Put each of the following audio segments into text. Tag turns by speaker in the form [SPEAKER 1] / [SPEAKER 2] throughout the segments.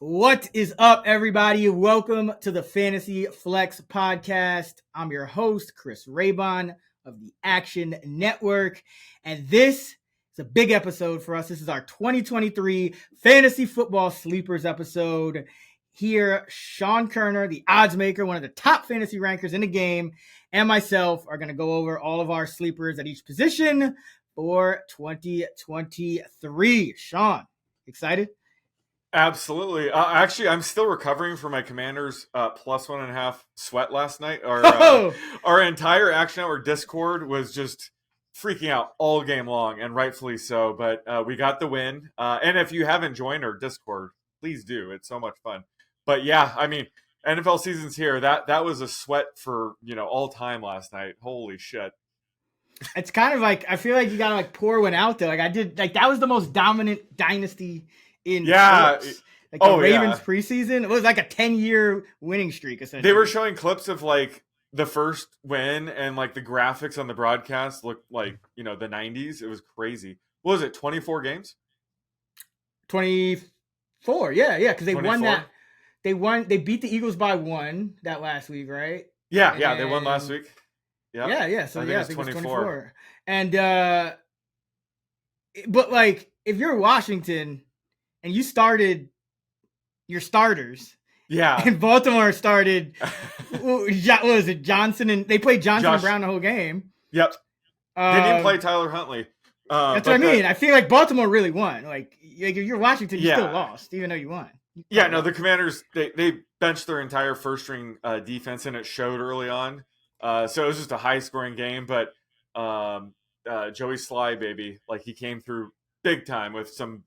[SPEAKER 1] What is up, everybody? Welcome to the Fantasy Flex Podcast. I'm your host, Chris Raybon of the Action Network, and this is a big episode for us. This is our 2023 Fantasy Football Sleepers episode. Here, Sean Kerner, the odds maker, one of the top fantasy rankers in the game, and myself are going to go over all of our sleepers at each position for 2023. Sean, excited?
[SPEAKER 2] Absolutely. Actually, I'm still recovering from my Commanders plus 1.5 sweat last night. Our entire Action Network Discord was just freaking out all game long, and rightfully so. But we got the win. And if you haven't joined our Discord, please do. It's so much fun. But yeah, I mean, NFL season's here. That was a sweat for all time last night. Holy shit.
[SPEAKER 1] It's kind of like I feel like you gotta pour one out there. Like I did, like that was the most dominant dynasty in sports. Like the Ravens preseason, it was like a 10-year winning streak. Essentially,
[SPEAKER 2] they were showing clips of like the first win, and like the graphics on the broadcast looked like the 90s. It was crazy. What was it? 24 games?
[SPEAKER 1] 24. Yeah, because they 24? Won that. They beat the Eagles by 1 that last week, right?
[SPEAKER 2] Yeah, they won last week.
[SPEAKER 1] Yeah. So I think it was 24. And but like if you're Washington and you started your starters, and Baltimore started what was it, Johnson, and they played Johnson and Brown the whole game.
[SPEAKER 2] Yep. They didn't play Tyler Huntley.
[SPEAKER 1] That's what I mean. I feel like Baltimore really won. Like if you're Washington, you still lost, even though you won.
[SPEAKER 2] The Commanders they benched their entire first string defense, and it showed early on. So it was just a high scoring game, but Joey Sly, baby, like he came through big time with some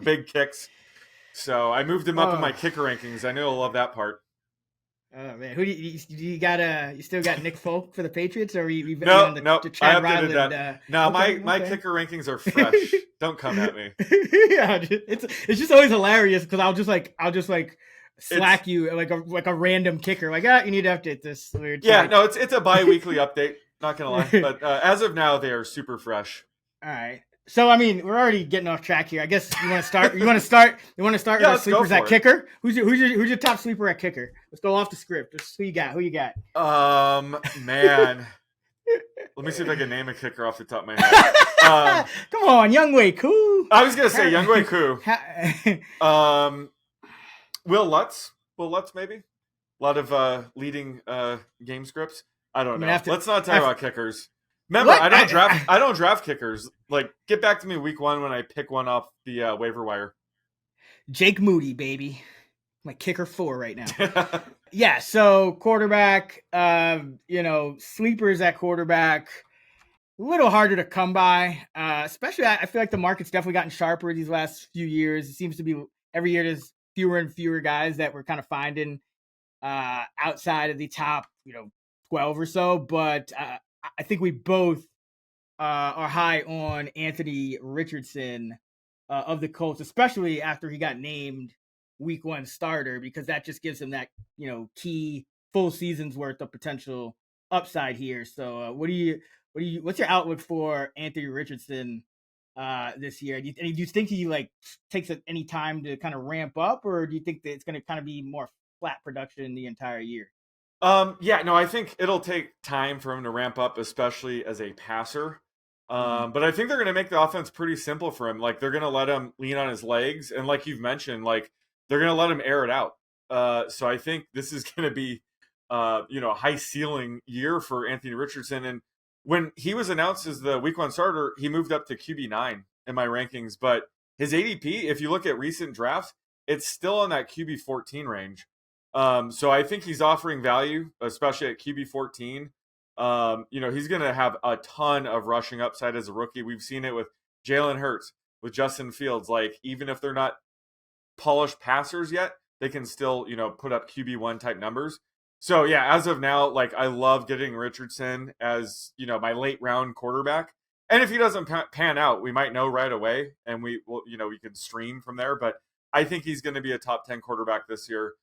[SPEAKER 2] big kicks. So I moved him up in my kicker rankings. I know you'll love that part.
[SPEAKER 1] Oh man, who do you got? You still got Nick Folk for the Patriots, or you
[SPEAKER 2] no? I updated that. No, my kicker rankings are fresh. Don't come at me.
[SPEAKER 1] Yeah, it's just always hilarious because I'll just slack you like a random kicker. Like, you need to update this.
[SPEAKER 2] It's a bi-weekly update. Not gonna lie, but as of now, they are super fresh.
[SPEAKER 1] All right. So I mean, we're already getting off track here. I guess you want to start. You want to start with our sleepers at kicker. Who's your top sleeper at kicker? Let's go off the script. Who you got?
[SPEAKER 2] Man. Let me see if I can name a kicker off the top of my head.
[SPEAKER 1] Come on, Younghoe Koo.
[SPEAKER 2] I was gonna say Younghoe Koo. Will Lutz maybe. A lot of leading game scripts. I don't know. Let's not talk about kickers. Remember, what? I don't draft kickers. Like, get back to me week 1 when I pick one off the waiver wire.
[SPEAKER 1] Jake Moody, baby. My kicker 4 right now. Yeah, so quarterback, sleepers at quarterback, a little harder to come by. Especially, I feel like the market's definitely gotten sharper these last few years. It seems to be every year there's fewer and fewer guys that we're kind of finding outside of the top, 12 or so. But I think we both are high on Anthony Richardson of the Colts, especially after he got named week 1 starter, because that just gives him that, key full season's worth of potential upside here. So what's your outlook for Anthony Richardson this year? Do you think he takes any time to kind of ramp up, or do you think that it's going to kind of be more flat production the entire year?
[SPEAKER 2] I think it'll take time for him to ramp up, especially as a passer. But I think they're going to make the offense pretty simple for him. Like, they're going to let him lean on his legs, and like you've mentioned, like they're going to let him air it out. So I think this is going to be, a high ceiling year for Anthony Richardson. And when he was announced as the week 1 starter, he moved up to QB9 in my rankings. But his ADP, if you look at recent drafts, it's still in that QB 14 range. So I think he's offering value, especially at QB 14. He's going to have a ton of rushing upside as a rookie. We've seen it with Jalen Hurts, with Justin Fields. Like, even if they're not polished passers yet, they can still, put up QB1 type numbers. So yeah, as of now, like, I love getting Richardson as, my late round quarterback. And if he doesn't pan out, we might know right away, and we can stream from there. But I think he's going to be a top 10 quarterback this year.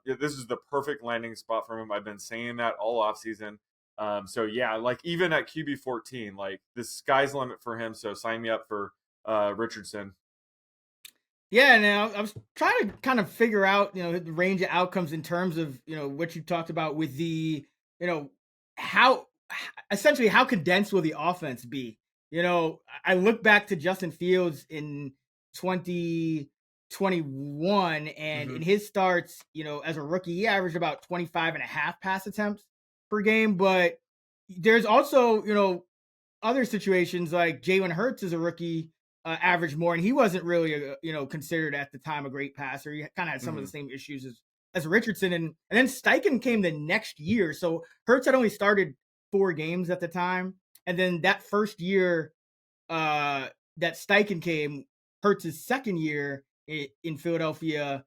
[SPEAKER 2] This is the perfect landing spot for him. I've been saying that all offseason. So yeah, like even at QB 14, like the sky's the limit for him. So sign me up for Richardson.
[SPEAKER 1] Yeah, now I was trying to kind of figure out, the range of outcomes in terms of, what you talked about with the, you know, how essentially how condensed will the offense be? I look back to Justin Fields in 2021 and
[SPEAKER 2] Hmm.
[SPEAKER 1] in his starts, as a rookie, he averaged about 25 and a half pass attempts per game, but there's also, other situations like Jalen Hurts as a rookie averaged more, and he wasn't really, considered at the time a great passer. He kind of had some of the
[SPEAKER 2] Hmm.
[SPEAKER 1] same issues as Richardson, and then Steichen came the next year. So Hurts had only started 4 games at the time, and then that first year uh, that Steichen came, Hurts' second year in Philadelphia,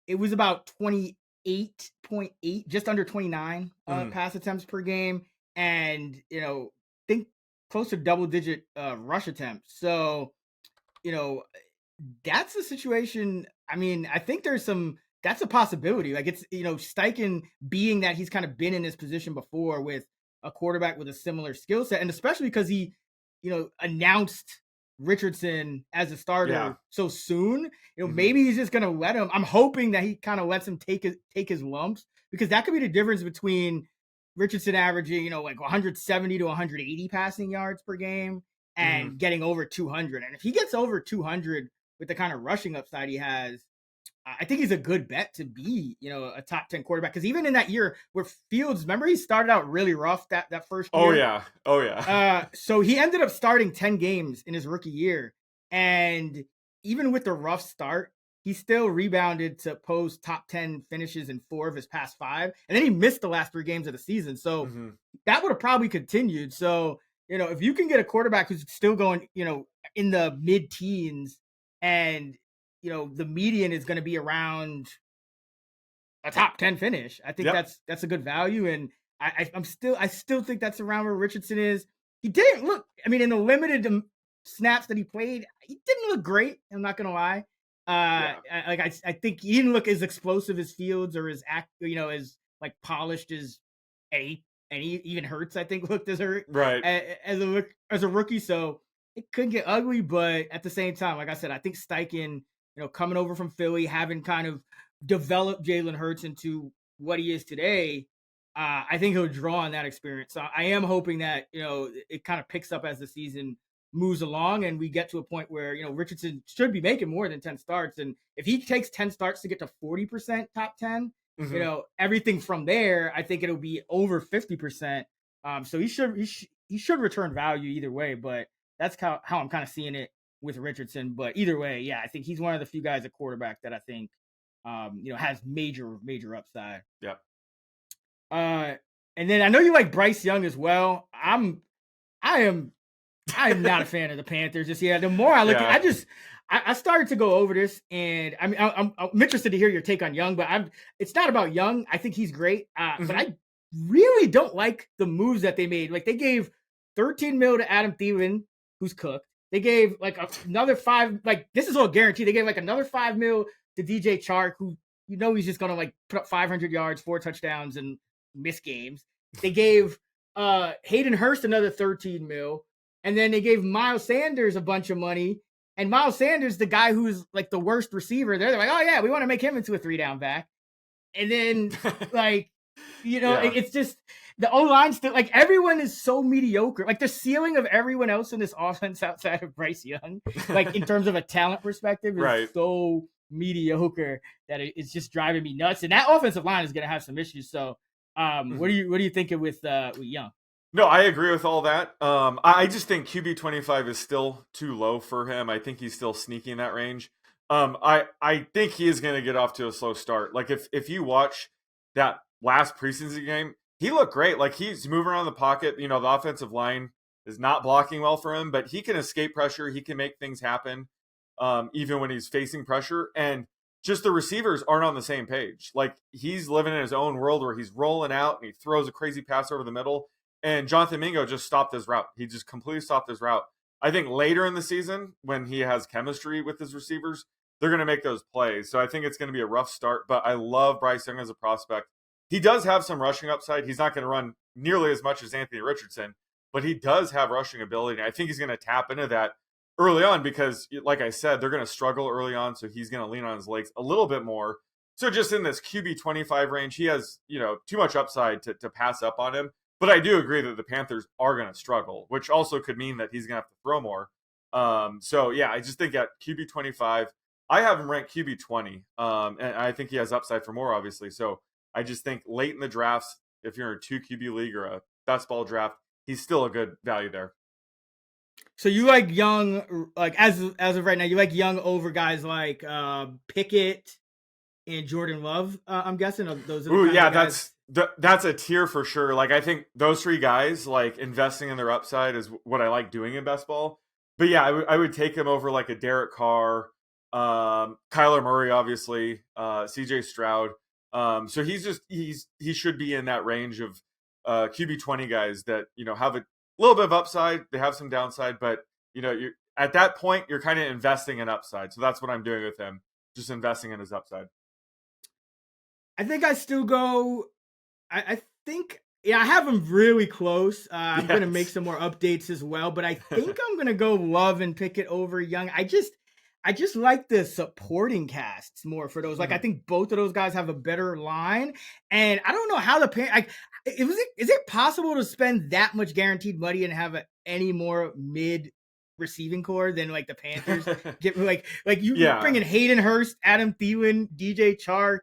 [SPEAKER 1] it was about 28.8, just under 29
[SPEAKER 2] Hmm.
[SPEAKER 1] pass attempts per game, and think close to double digit rush attempts. So you know that's a situation. I mean, I think there's some. That's a possibility. Like it's Steichen, being that he's kind of been in this position before with a quarterback with a similar skill set, and especially because he, announced Richardson as a
[SPEAKER 2] Yeah.
[SPEAKER 1] starter so soon.
[SPEAKER 2] Hmm.
[SPEAKER 1] Maybe he's just gonna let him. I'm hoping that he kind of lets him take his lumps, because that could be the difference between Richardson averaging like 170 to 180 passing yards per game
[SPEAKER 2] Hmm.
[SPEAKER 1] and getting over 200. And if he gets over 200 with the kind of rushing upside he has, I think he's a good bet to be, a top 10 quarterback. Because even in that year where Fields, remember, he started out really rough that first
[SPEAKER 2] Oh
[SPEAKER 1] year.
[SPEAKER 2] yeah. Oh yeah.
[SPEAKER 1] So he ended up starting 10 games in his rookie year. And even with the rough start, he still rebounded to post top 10 finishes in 4 of his past 5. And then he missed the last 3 games of the season. So
[SPEAKER 2] Hmm.
[SPEAKER 1] that would have probably continued. So, if you can get a quarterback who's still going, in the mid teens, and, the median is going to be around a top 10 finish, I think
[SPEAKER 2] Yep.
[SPEAKER 1] that's a good value. And I still think that's around where Richardson is. He didn't look, I mean, in the limited snaps that he played, he didn't look great. I'm not gonna lie.
[SPEAKER 2] Yeah.
[SPEAKER 1] I think he didn't look as explosive as Fields, or as as like polished as any and he even Hurts, I think, looked
[SPEAKER 2] Right.
[SPEAKER 1] as a rookie. So it could get ugly, but at the same time, like I said, I think Steichen, coming over from Philly, having kind of developed Jalen Hurts into what he is today, I think he'll draw on that experience. So I am hoping that it kind of picks up as the season moves along, and we get to a point where Richardson should be making more than 10 starts, and if he takes 10 starts to get to 40% top 10,
[SPEAKER 2] Hmm.
[SPEAKER 1] everything from there, I think it'll be over 50%. So he should return value either way, but that's how I'm kind of seeing it with Richardson. But either way, yeah, I think he's one of the few guys at quarterback that I think has major upside.
[SPEAKER 2] Yep.
[SPEAKER 1] Uh, and then I know you like Bryce Young as well. I am I'm not a fan of the Panthers just yet. The more I look at,
[SPEAKER 2] Yeah.
[SPEAKER 1] I started to go over this, and I mean, I'm interested to hear your take on Young, but it's not about Young. I think he's great, but
[SPEAKER 2] Hmm.
[SPEAKER 1] I really don't like the moves that they made. Like they gave 13 mil to Adam Thielen, who's cooked. They gave like another 5. Like this is all guaranteed. They gave like another 5 mil to DJ Chark, who he's just gonna like put up 500 yards, 4 touchdowns, and miss games. They gave Hayden Hurst another 13 mil. And then they gave Miles Sanders a bunch of money. And Miles Sanders, the guy who's like the worst receiver, they're like, oh yeah, we want to make him into a 3-down back. And then like,
[SPEAKER 2] Yeah.
[SPEAKER 1] it's just the O line still, like, everyone is so mediocre. Like the ceiling of everyone else in this offense outside of Bryce Young, like in terms of a talent perspective, is
[SPEAKER 2] Right.
[SPEAKER 1] so mediocre that it's just driving me nuts. And that offensive line is gonna have some issues. So what
[SPEAKER 2] Hmm.
[SPEAKER 1] do you think of with Young?
[SPEAKER 2] No, I agree with all that. I just think QB 25 is still too low for him. I think he's still sneaky in that range. I think he is going to get off to a slow start. Like if you watch that last preseason game, he looked great. Like he's moving around the pocket. The offensive line is not blocking well for him, but he can escape pressure. He can make things happen, even when he's facing pressure. And just the receivers aren't on the same page. Like he's living in his own world where he's rolling out and he throws a crazy pass over the middle, and Jonathan Mingo just stopped his route. He just completely stopped his route. I think later in the season, when he has chemistry with his receivers, they're going to make those plays. So I think it's going to be a rough start, but I love Bryce Young as a prospect. He does have some rushing upside. He's not going to run nearly as much as Anthony Richardson, but he does have rushing ability. I think he's going to tap into that early on because, like I said, they're going to struggle early on, so he's going to lean on his legs a little bit more. So just in this QB 25 range, he has, too much upside to pass up on him. But I do agree that the Panthers are going to struggle, which also could mean that he's going to have to throw more. So yeah, I just think at QB 25, I have him ranked QB 20, and I think he has upside for more, obviously. So I just think late in the drafts, if you're in a 2 QB league or a best ball draft, he's still a good value there.
[SPEAKER 1] So you like young, like as of right now, you like young over guys like Pickett and Jordan Love. I'm guessing those are.
[SPEAKER 2] Ooh, yeah, that's a tier for sure. Like I think those 3 guys, like investing in their upside, is what I like doing in best ball. But yeah, I would take him over like a Derek Carr, Kyler Murray, obviously, CJ Stroud. So he should be in that range of QB 20 guys that have a little bit of upside. They have some downside, but you're at that point you're kind of investing in upside. So that's what I'm doing with him, just investing in his upside.
[SPEAKER 1] I think I still go. I think I have him really close. I'm gonna make some more updates as well, but I think I'm gonna go Love and Pickett over Young. I just like the supporting casts more for those. Like I think both of those guys have a better line, and I don't know how is it possible to spend that much guaranteed money and have any more mid receiving core than like the Panthers get? Like you bring in Hayden Hurst, Adam Thielen, DJ Chark.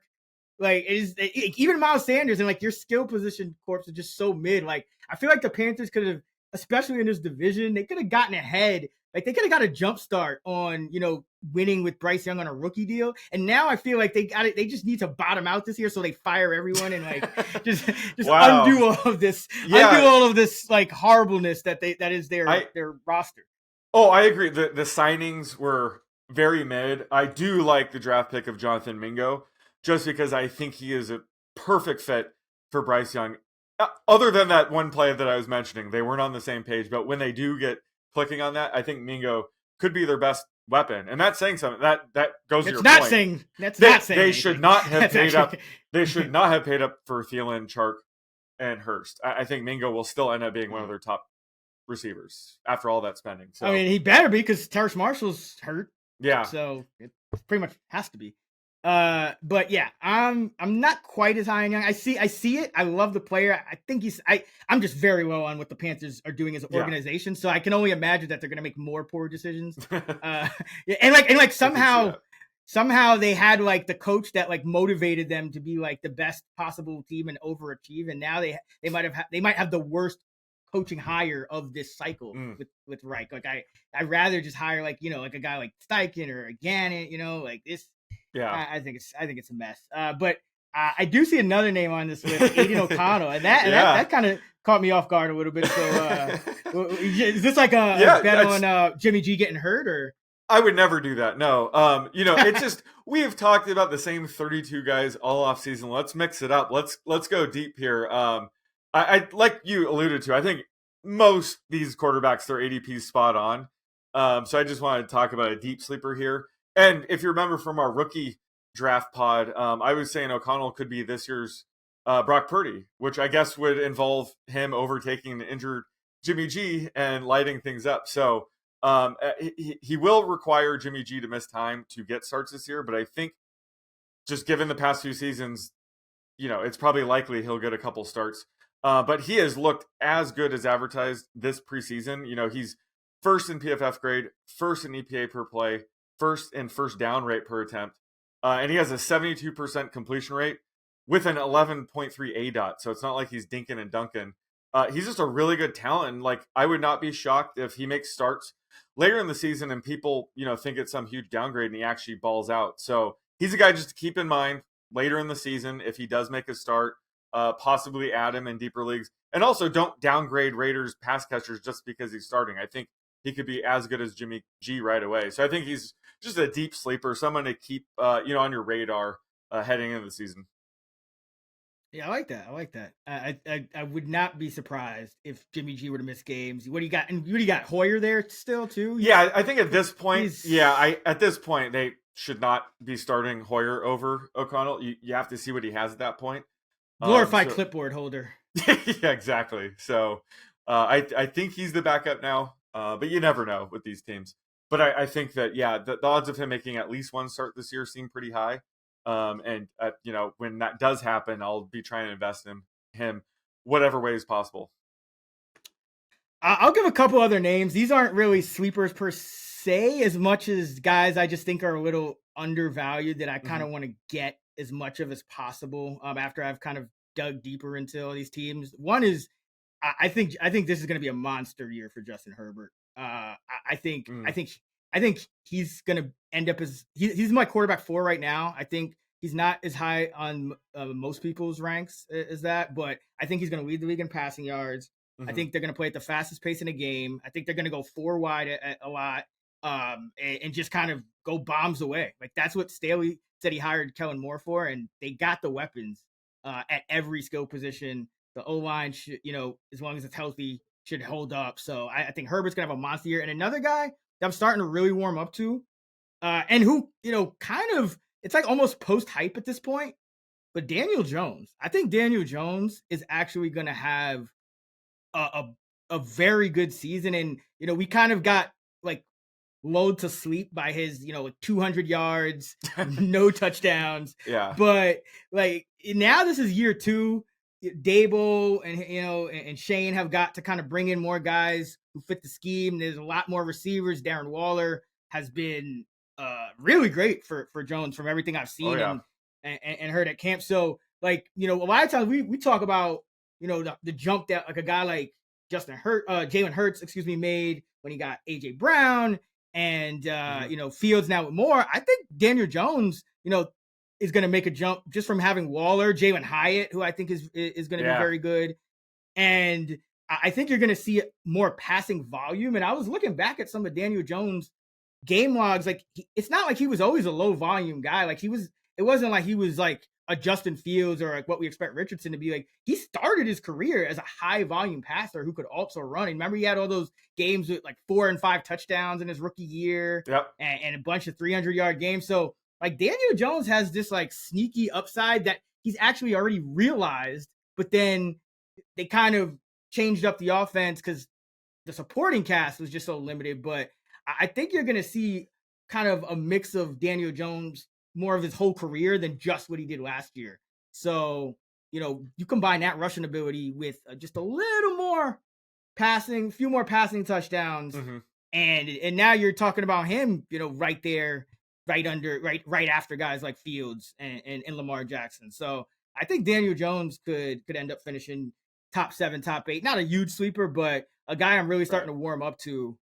[SPEAKER 1] Like even Miles Sanders and like your skill position corps are just so mid. Like I feel like the Panthers could have, especially in this division, they could have gotten ahead. Like they could have got a jump start on winning with Bryce Young on a rookie deal. And now I feel like they just need to bottom out this year, so they fire everyone and like just undo all of this, undo all of this like horribleness that is their roster.
[SPEAKER 2] Oh, I agree. The signings were very mid. I do like the draft pick of Jonathan Mingo, just because I think he is a perfect fit for Bryce Young. Other than that one play that I was mentioning, they weren't on the same page. But when they do get clicking on that, I think Mingo could be their best weapon. And that's saying something. That goes to your point.
[SPEAKER 1] That's not saying
[SPEAKER 2] they should not have paid up. They should not have paid up for Thielen, Chark, and Hurst. I think Mingo will still end up being one of their top receivers after all that spending. So
[SPEAKER 1] I mean, he better be, because Terrace Marshall's hurt.
[SPEAKER 2] Yeah.
[SPEAKER 1] So it pretty much has to be. But yeah, I'm not quite as high on Young. I see it. I love the player. I think I'm just very low on what the Panthers are doing as an organization. So I can only imagine that they're going to make more poor decisions. And somehow they had like the coach that like motivated them to be like the best possible team and overachieve. And now they might have the worst coaching hire of this cycle with Reich. Like I'd rather just hire like a guy like Steichen or a Gannon, like this.
[SPEAKER 2] Yeah,
[SPEAKER 1] I think it's a mess. But I do see another name on this list, Aiden O'Connell, and that kind of caught me off guard a little bit. So is this like a bet on Jimmy G getting hurt, or?
[SPEAKER 2] I would never do that. No. It's just, we have talked about the same 32 guys all off season. Let's mix it up. Let's go deep here. I like you alluded to, I think most these quarterbacks, their ADP spot on. So I just wanted to talk about a deep sleeper here. And if you remember from our rookie draft pod, I was saying O'Connell could be this year's Brock Purdy, which I guess would involve him overtaking the injured Jimmy G and lighting things up. So he will require Jimmy G to miss time to get starts this year. But I think just given the past few seasons, it's probably likely he'll get a couple starts. But he has looked as good as advertised this preseason. He's first in PFF grade, first in EPA per play, first in first down rate per attempt. And he has a 72% completion rate with an 11.3 ADOT. So it's not like he's dinking and dunking. He's just a really good talent. And like, I would not be shocked if he makes starts later in the season and people, think it's some huge downgrade and he actually balls out. So he's a guy just to keep in mind later in the season if he does make a start, possibly add him in deeper leagues. And also don't downgrade Raiders pass catchers just because he's starting. I think he could be as good as Jimmy G right away. So I think he's just a deep sleeper, someone to keep, on your radar heading into the season.
[SPEAKER 1] Yeah, I like that. I would not be surprised if Jimmy G were to miss games. What do you got? And you got Hoyer there still too?
[SPEAKER 2] Yeah, I think at this point, at this point they should not be starting Hoyer over O'Connell. You have to see what he has at that point.
[SPEAKER 1] Glorified clipboard holder.
[SPEAKER 2] Yeah, exactly. So I think he's the backup now, but you never know with these teams. But I think that, the odds of him making at least one start this year seem pretty high. And when that does happen, I'll be trying to invest in him whatever way is possible.
[SPEAKER 1] I'll give a couple other names. These aren't really sleepers per se, as much as guys I just think are a little undervalued that I kind of want to get as much of as possible after I've kind of dug deeper into all these teams. One is I think this is going to be a monster year for Justin Herbert. I think he's going to end up as he's my quarterback 4 right now. I think he's not as high on most people's ranks as that, but I think he's going to lead the league in passing yards. I think they're going to play at the fastest pace in the game. I think they're going to go 4 wide a lot and just kind of go bombs away. Like that's what Staley said he hired Kellen Moore for, and they got the weapons at every skill position. The O-line should, as long as it's healthy, should hold up. So I think Herbert's going to have a monster year. And another guy that I'm starting to really warm up to and who, kind of, it's like almost post-hype at this point, but Daniel Jones. I think Daniel Jones is actually going to have a very good season. And, we kind of got like lulled to sleep by his, 200 yards, no touchdowns.
[SPEAKER 2] Yeah.
[SPEAKER 1] But like now this is year 2. Dable and Shane have got to kind of bring in more guys who fit the scheme. There's a lot more receivers. Darren Waller has been really great for Jones from everything I've seen and heard at camp. So like, a lot of times we talk about, the jump that like a guy like Jalen Hurts, made when he got AJ Brown and, Fields now with Moore. I think Daniel Jones, is going to make a jump just from having Waller, Jalen Hyatt, who I think is going to be very good. And I think you're going to see more passing volume. And I was looking back at some of Daniel Jones' game logs. Like it's not like he was always a low volume guy. Like it wasn't like he was like a Justin Fields or like what we expect Richardson to be. Like he started his career as a high volume passer who could also run. And remember he had all those games with like 4 and 5 touchdowns in his rookie year and a bunch of 300-yard games. So like Daniel Jones has this like sneaky upside that he's actually already realized, but then they kind of changed up the offense because the supporting cast was just so limited. But I think you're going to see kind of a mix of Daniel Jones, more of his whole career than just what he did last year. So, you combine that rushing ability with just a little more passing, few more passing touchdowns. And now you're talking about him, right there, right after guys like Fields and Lamar Jackson. So I think Daniel Jones could end up finishing top 7, top 8. Not a huge sleeper, but a guy I'm really starting to warm up to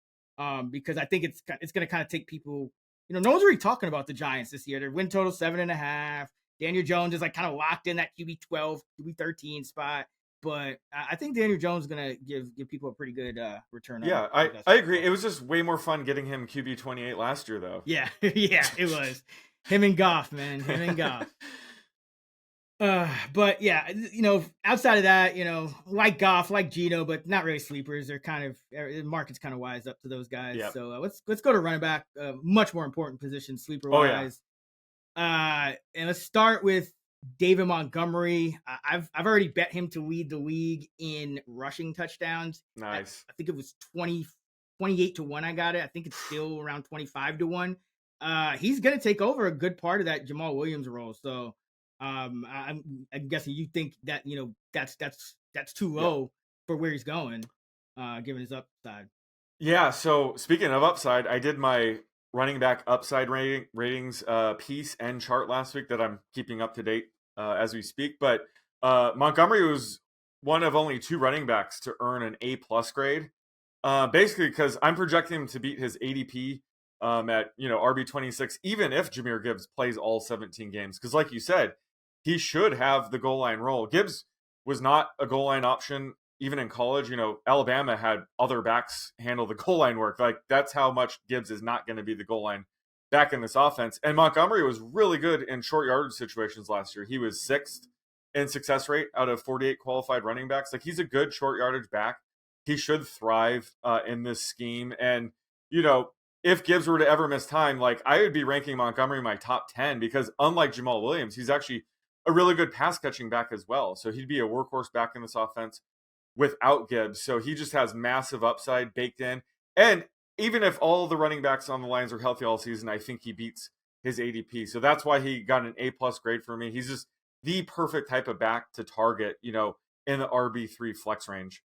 [SPEAKER 1] because I think it's going to kind of take people. No one's really talking about the Giants this year. Their win total 7.5. Daniel Jones is like kind of locked in that QB 12, QB 13 spot. But I think Daniel Jones is going to give people a pretty good return.
[SPEAKER 2] Yeah, I agree. It was just way more fun getting him QB 28 last year, though.
[SPEAKER 1] Yeah, it was. Him and Goff, man. Him and Goff. But yeah, outside of that, like Goff, like Geno, but not really sleepers. They're kind of the market's kind of wised up to those guys. Yep. So let's go to running back. Much more important position sleeper wise. And let's start with David Montgomery. I've already bet him to lead the league in rushing touchdowns.
[SPEAKER 2] Nice.
[SPEAKER 1] I think it was 28 to 1. I got it. I think it's still around 25 to 1. He's gonna take over a good part of that Jamal Williams role. So I'm guessing you think that that's too low for where he's going, given his upside.
[SPEAKER 2] Yeah. So speaking of upside, I did my running back upside ratings piece and chart last week that I'm keeping up to date as we speak. But Montgomery was one of only 2 running backs to earn an A+ grade, basically because I'm projecting him to beat his ADP at RB26, even if Jahmyr Gibbs plays all 17 games. Because like you said, he should have the goal line role. Gibbs was not a goal line option even in college. Alabama had other backs handle the goal line work. Like that's how much Gibbs is not going to be the goal line back in this offense. And Montgomery was really good in short yardage situations last year. He was 6th in success rate out of 48 qualified running backs. Like he's a good short yardage back. He should thrive in this scheme. And, if Gibbs were to ever miss time, like I would be ranking Montgomery in my top 10 because unlike Jamal Williams, he's actually a really good pass catching back as well. So he'd be a workhorse back in this offense without Gibbs. So he just has massive upside baked in. And even if all the running backs on the Lions are healthy all season, I think he beats his ADP. So that's why he got an A+ grade for me. He's just the perfect type of back to target, in the RB3 flex range.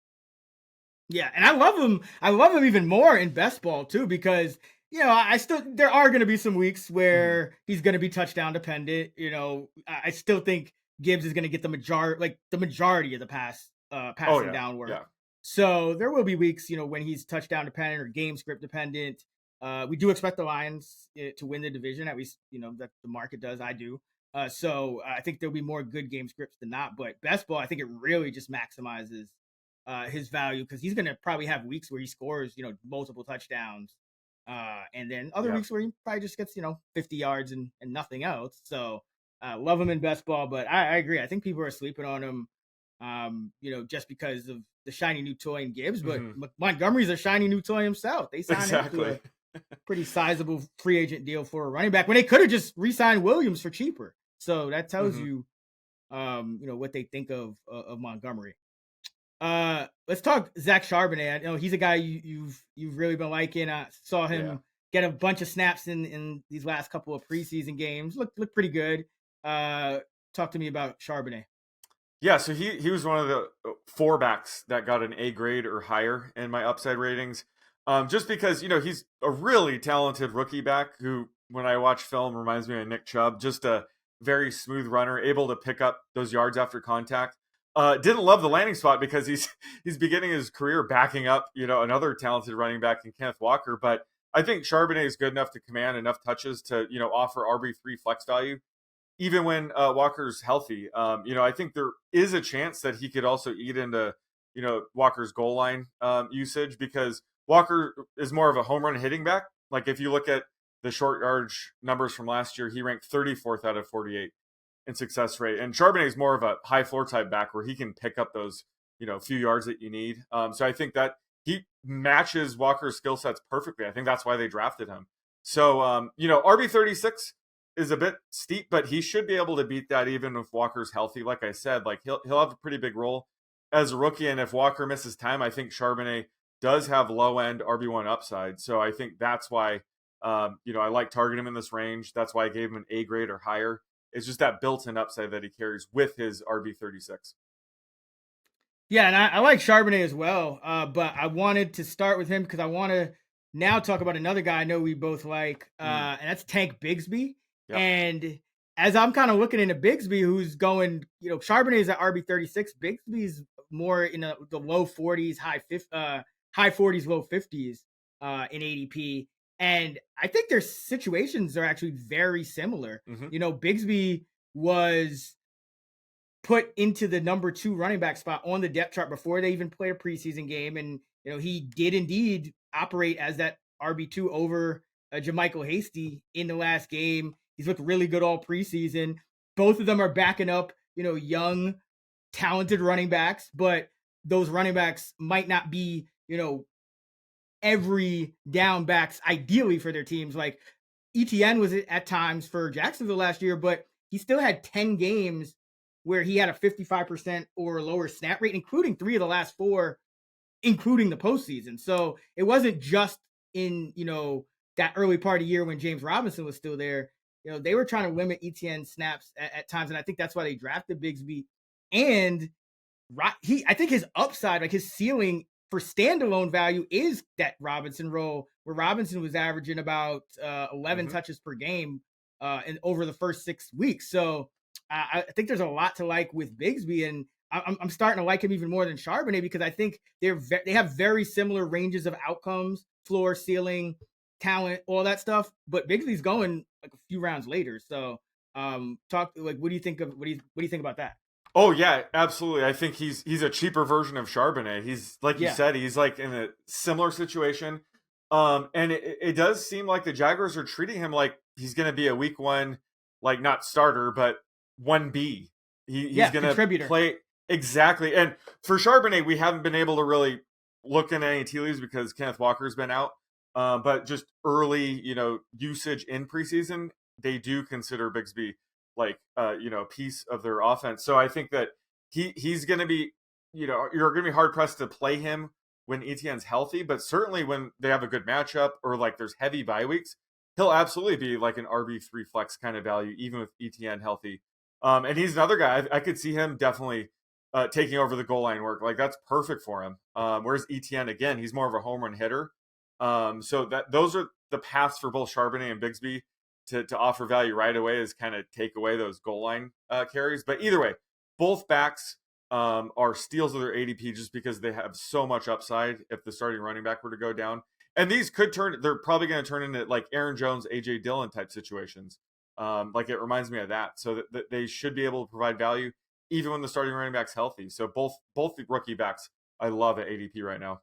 [SPEAKER 1] Yeah, and I love him. I love him even more in best ball too, because I still, there are going to be some weeks where he's going to be touchdown dependent. I still think Gibbs is going to get the majority of the passing down work.
[SPEAKER 2] Yeah.
[SPEAKER 1] So there will be weeks, when he's touchdown dependent or game script dependent. We do expect the Lions to win the division, at least that the market does. I do. So I think there'll be more good game scripts than not. But best ball, I think it really just maximizes his value, because he's going to probably have weeks where he scores, multiple touchdowns, and then other weeks where he probably just gets 50 yards and nothing else. So love him in best ball, but I agree. I think people are sleeping on him, just because of the shiny new toy in Gibbs. But Montgomery's a shiny new toy himself. They signed him to a pretty sizable free agent deal for a running back when they could have just re-signed Williams for cheaper. So that tells you, what they think of Montgomery. Let's talk Zach Charbonnet. I know he's a guy you've really been liking. I saw him get a bunch of snaps in these last couple of preseason games. Look pretty good. Talk to me about Charbonnet.
[SPEAKER 2] Yeah, so he was one of the 4 backs that got an A grade or higher in my upside ratings. Just because, he's a really talented rookie back who, when I watch film, reminds me of Nick Chubb. Just a very smooth runner, able to pick up those yards after contact. Didn't love the landing spot because he's beginning his career backing up, another talented running back in Kenneth Walker. But I think Charbonnet is good enough to command enough touches to, offer RB3 flex value, even when Walker's healthy. I think there is a chance that he could also eat into, Walker's goal line usage, because Walker is more of a home run hitting back. Like if you look at the short yardage numbers from last year, he ranked 34th out of 48 in success rate. And Charbonnet is more of a high floor type back where he can pick up those, few yards that you need. So I think that he matches Walker's skill sets perfectly. I think that's why they drafted him. So, RB36 is a bit steep, but he should be able to beat that even if Walker's healthy. Like I said, like he'll have a pretty big role as a rookie. And if Walker misses time, I think Charbonnet does have low end RB1 upside. So I think that's why, I like targeting him in this range. That's why I gave him an A grade or higher. It's just that built-in upside that he carries with his RB36.
[SPEAKER 1] Yeah, and I like Charbonnet as well, but I wanted to start with him because I want to now talk about another guy I know we both like, and that's Tank Bigsby. Yep. And as I'm kind of looking into Bigsby, who's going, Charbonnet is at RB36. Bigsby's more in the low 40s, high 40s, low 50s in ADP. And I think their situations are actually very similar. Bigsby was put into the number 2 running back spot on the depth chart before they even played a preseason game. And, he did indeed operate as that RB2 over JaMychal Hasty in the last game. He's looked really good all preseason. Both of them are backing up, young, talented running backs, but those running backs might not be, every down backs ideally for their teams. Like ETN was at times for Jacksonville last year, but he still had 10 games where he had a 55% or lower snap rate, including 3 of the last 4, including the postseason. So it wasn't just in, that early part of the year when James Robinson was still there. They were trying to limit ETN snaps at times. And I think that's why they drafted Bigsby. And I think his upside, like his ceiling for standalone value, is that Robinson role, where Robinson was averaging about 11 touches per game over the first 6 weeks. So I think there's a lot to like with Bigsby, and I'm starting to like him even more than Charbonnet because I think they have very similar ranges of outcomes, floor, ceiling, talent, all that stuff. But Bigsby's going like a few rounds later. So what do you think of what do you think about that?
[SPEAKER 2] Oh yeah, absolutely. I think he's a cheaper version of Charbonnet. He's like you said, he's like in a similar situation. And it does seem like the Jaguars are treating him like he's going to be a week 1, like not starter, but 1B. He's going to play exactly. And for Charbonnet, we haven't been able to really look into any tea leaves because Kenneth Walker's been out. But just early, usage in preseason, they do consider Bigsby like a piece of their offense. So I think that he's going to be, you're going to be hard pressed to play him when ETN's healthy, but certainly when they have a good matchup or like there's heavy bye weeks, he'll absolutely be like an RB3 flex kind of value, even with ETN healthy. And he's another guy, I could see him definitely taking over the goal line work. Like that's perfect for him. Whereas ETN, again, he's more of a home run hitter. So that those are the paths for both Charbonnet and Bigsby to offer value right away, is kind of take away those goal line carries. But either way, both backs are steals of their ADP just because they have so much upside if the starting running back were to go down. And these could turn, they're probably going to turn into like Aaron Jones, AJ Dillon type situations. Like it reminds me of that. So that they should be able to provide value even when the starting running back's healthy. So both the rookie backs I love at ADP right now.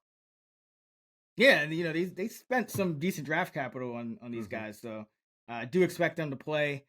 [SPEAKER 1] Yeah, and they spent some decent draft capital on these guys, so I do expect them to play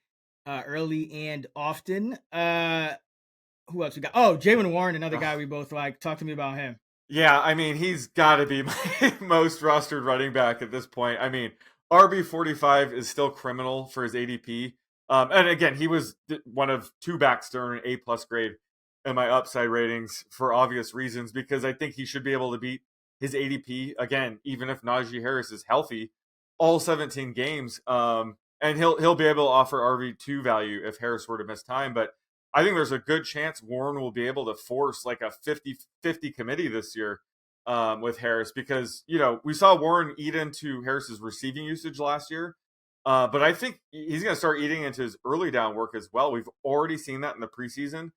[SPEAKER 1] early and often. Who else we got? Oh, Jaylen Warren, another guy we both like. Talk to me about him.
[SPEAKER 2] Yeah, I mean, he's got to be my most rostered running back at this point. I mean, RB45 is still criminal for his ADP. And again, he was one of two backs to earn an A+ grade in my upside ratings for obvious reasons, because I think he should be able to beat his ADP again, even if Najee Harris is healthy, all 17 games. And he'll be able to offer RB2 value if Harris were to miss time. But I think there's a good chance Warren will be able to force like a 50-50 committee this year with Harris, because, we saw Warren eat into Harris's receiving usage last year. But I think he's going to start eating into his early down work as well. We've already seen that in the preseason.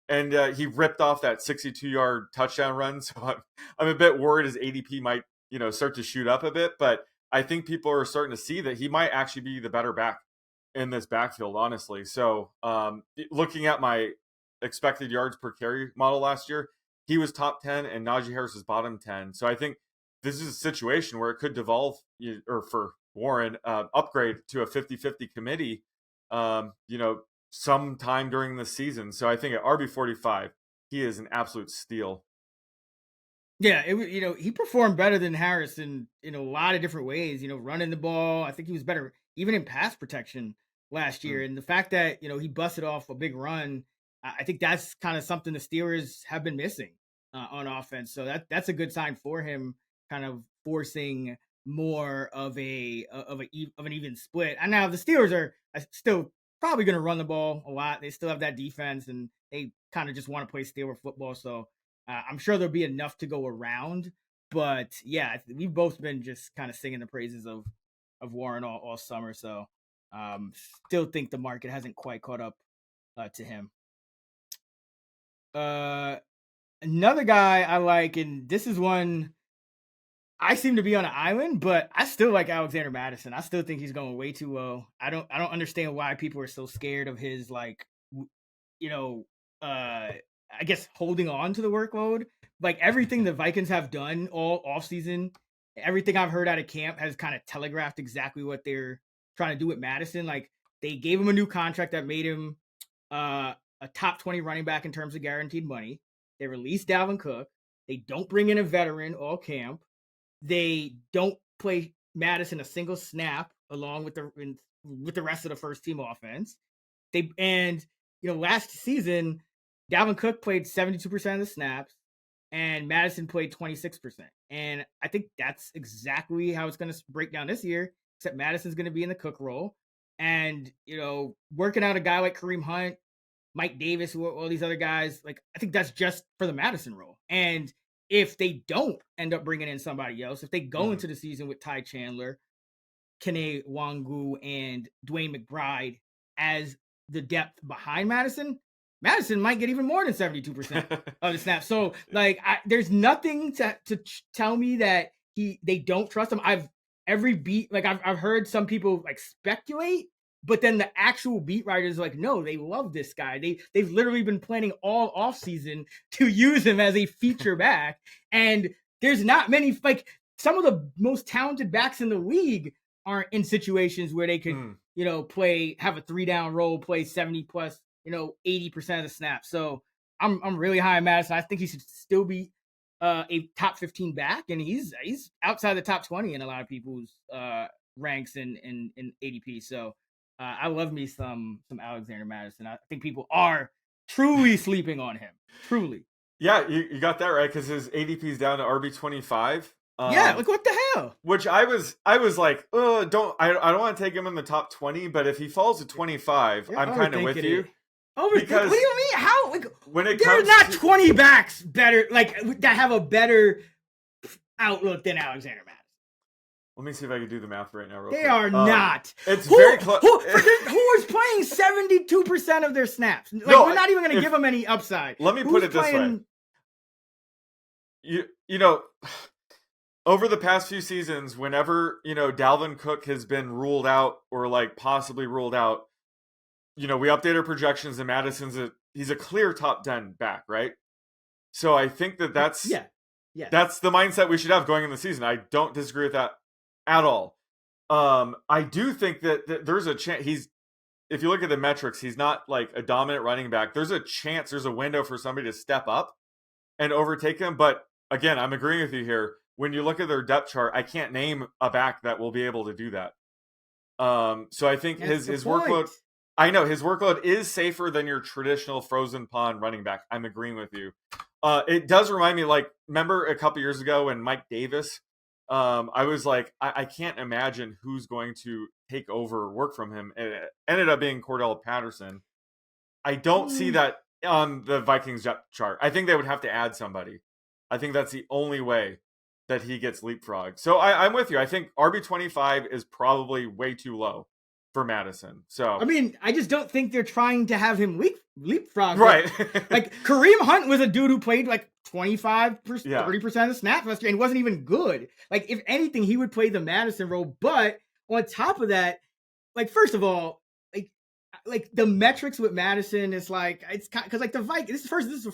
[SPEAKER 2] And he ripped off that 62-yard touchdown run. So I'm a bit worried his ADP might, start to shoot up a bit. But I think people are starting to see that he might actually be the better back in this backfield, honestly. So looking at my expected yards per carry model last year, he was top 10 and Najee Harris was bottom 10. So I think this is a situation where it could devolve, or for Warren, upgrade to a 50-50 committee, sometime during the season. So I think at RB45, he is an absolute steal.
[SPEAKER 1] Yeah, he performed better than Harris in a lot of different ways. Running the ball, I think he was better even in pass protection last year. And the fact that he busted off a big run, I think that's kind of something the Steelers have been missing on offense. So that's a good sign for him, kind of forcing more of an even split. And now the Steelers are still probably going to run the ball a lot. They still have that defense, and they kind of just want to play Steeler football. So I'm sure there'll be enough to go around. But yeah, we've both been just kind of singing the praises of Warren all summer. So still think the market hasn't quite caught up to him. Another guy I like, and this is one I seem to be on an island, but I still like Alexander Mattison. I still think he's going way too low. I don't understand why people are so scared of his I guess holding on to the workload. Like everything the Vikings have done all offseason, everything I've heard out of camp has kind of telegraphed exactly what they're trying to do with Madison. Like they gave him a new contract that made him a top 20 running back in terms of guaranteed money. They released Dalvin Cook. They don't bring in a veteran all camp. They don't play Madison a single snap along with the rest of the first team offense. Last season, Dalvin Cook played 72% of the snaps and Madison played 26%. And I think that's exactly how it's going to break down this year, except Madison's going to be in the Cook role. And, working out a guy like Kareem Hunt, Mike Davis, all these other guys, like I think that's just for the Madison role. And if they don't end up bringing in somebody else, if they go into the season with Ty Chandler, Kene Wangu, and Dwayne McBride as the depth behind Madison might get even more than 72% of the snaps. So there's nothing to tell me that they don't trust him. I've heard some people speculate, but then the actual beat writers are like, no, they love this guy. They've literally been planning all offseason to use him as a feature back. And there's not many, some of the most talented backs in the league aren't in situations where they could, have a 3-down role, play 70 plus, 80% of the snaps. So I'm really high on Madison. I think he should still be a top 15 back, and he's outside the top 20 in a lot of people's ranks in ADP. So I love me some Alexander Mattison. I think people are truly sleeping on him. Truly.
[SPEAKER 2] Yeah, you got that right because his ADP is down to RB25.
[SPEAKER 1] Yeah, like what the hell?
[SPEAKER 2] Which I was like, I don't want to take him in the top 20, but if he falls to 25,
[SPEAKER 1] You're
[SPEAKER 2] I'm kind of with you.
[SPEAKER 1] Overthink? What do you mean? How? Like,
[SPEAKER 2] when it
[SPEAKER 1] there's
[SPEAKER 2] comes
[SPEAKER 1] not
[SPEAKER 2] to
[SPEAKER 1] 20 backs better, like that have a better outlook than Alexander Madison.
[SPEAKER 2] Let me see if I can do the math right now. Real
[SPEAKER 1] They
[SPEAKER 2] quick.
[SPEAKER 1] are not.
[SPEAKER 2] It's very close.
[SPEAKER 1] Who is playing 72% of their snaps? Like, we're not even going to give them any upside.
[SPEAKER 2] Let me put it this way. You know, over the past few seasons, whenever, Dalvin Cook has been ruled out or like possibly ruled out, we update our projections and he's a clear top 10 back, right? So I think that's that's the mindset we should have going in the season. I don't disagree with that at all. I do think that there's a chance if you look at the metrics, he's not like a dominant running back. There's a window for somebody to step up and overtake him. But again, I'm agreeing with you here. When you look at their depth chart, I can't name a back that will be able to do that. So I think his workload, I know his workload is safer than your traditional frozen pond running back. I'm agreeing with you. It does remind me, like, remember a couple years ago when Mike Davis, I was like, I can't imagine who's going to take over work from him. It ended up being Cordell Patterson. I don't see that on the Vikings depth chart. I think they would have to add somebody. I think that's the only way that he gets leapfrogged. So I'm with you. I think RB25 is probably way too low for Madison. So
[SPEAKER 1] I mean, I just don't think they're trying to have him leapfrog.
[SPEAKER 2] Right.
[SPEAKER 1] Like Kareem Hunt was a dude who played like 25%, 30% of the snaps last year and wasn't even good. Like, if anything, he would play the Madison role. But on top of that, like, first of all, like the metrics with Madison is like, it's kind because like the Vikings, this is a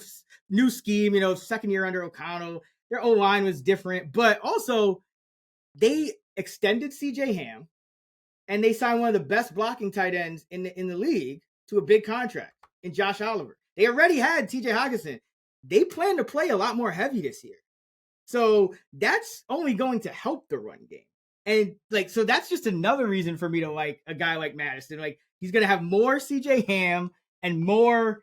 [SPEAKER 1] new scheme, second year under O'Connell. Their O-line was different, but also they extended CJ Ham and they signed one of the best blocking tight ends in the league to a big contract in Josh Oliver. They already had TJ Hockenson. They plan to play a lot more heavy this year. So that's only going to help the run game. And like, so that's just another reason for me to like a guy like Madison. Like, he's going to have more CJ Ham and more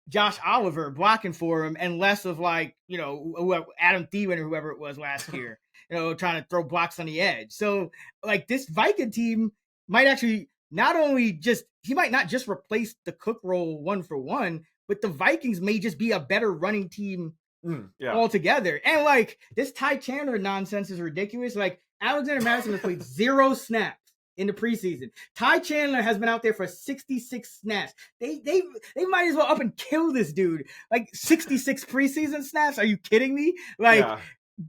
[SPEAKER 1] Josh Oliver blocking for him and less of like, Adam Thielen or whoever it was last year, trying to throw blocks on the edge. So like this Viking team might actually he might not just replace the Cook role 1-for-1, but the Vikings may just be a better running team altogether. And like this Ty Chandler nonsense is ridiculous. Like, Alexander Madison has played 0 snaps in the preseason. Ty Chandler has been out there for 66 snaps. They might as well up and kill this dude. Like, 66 preseason snaps? Are you kidding me? Like,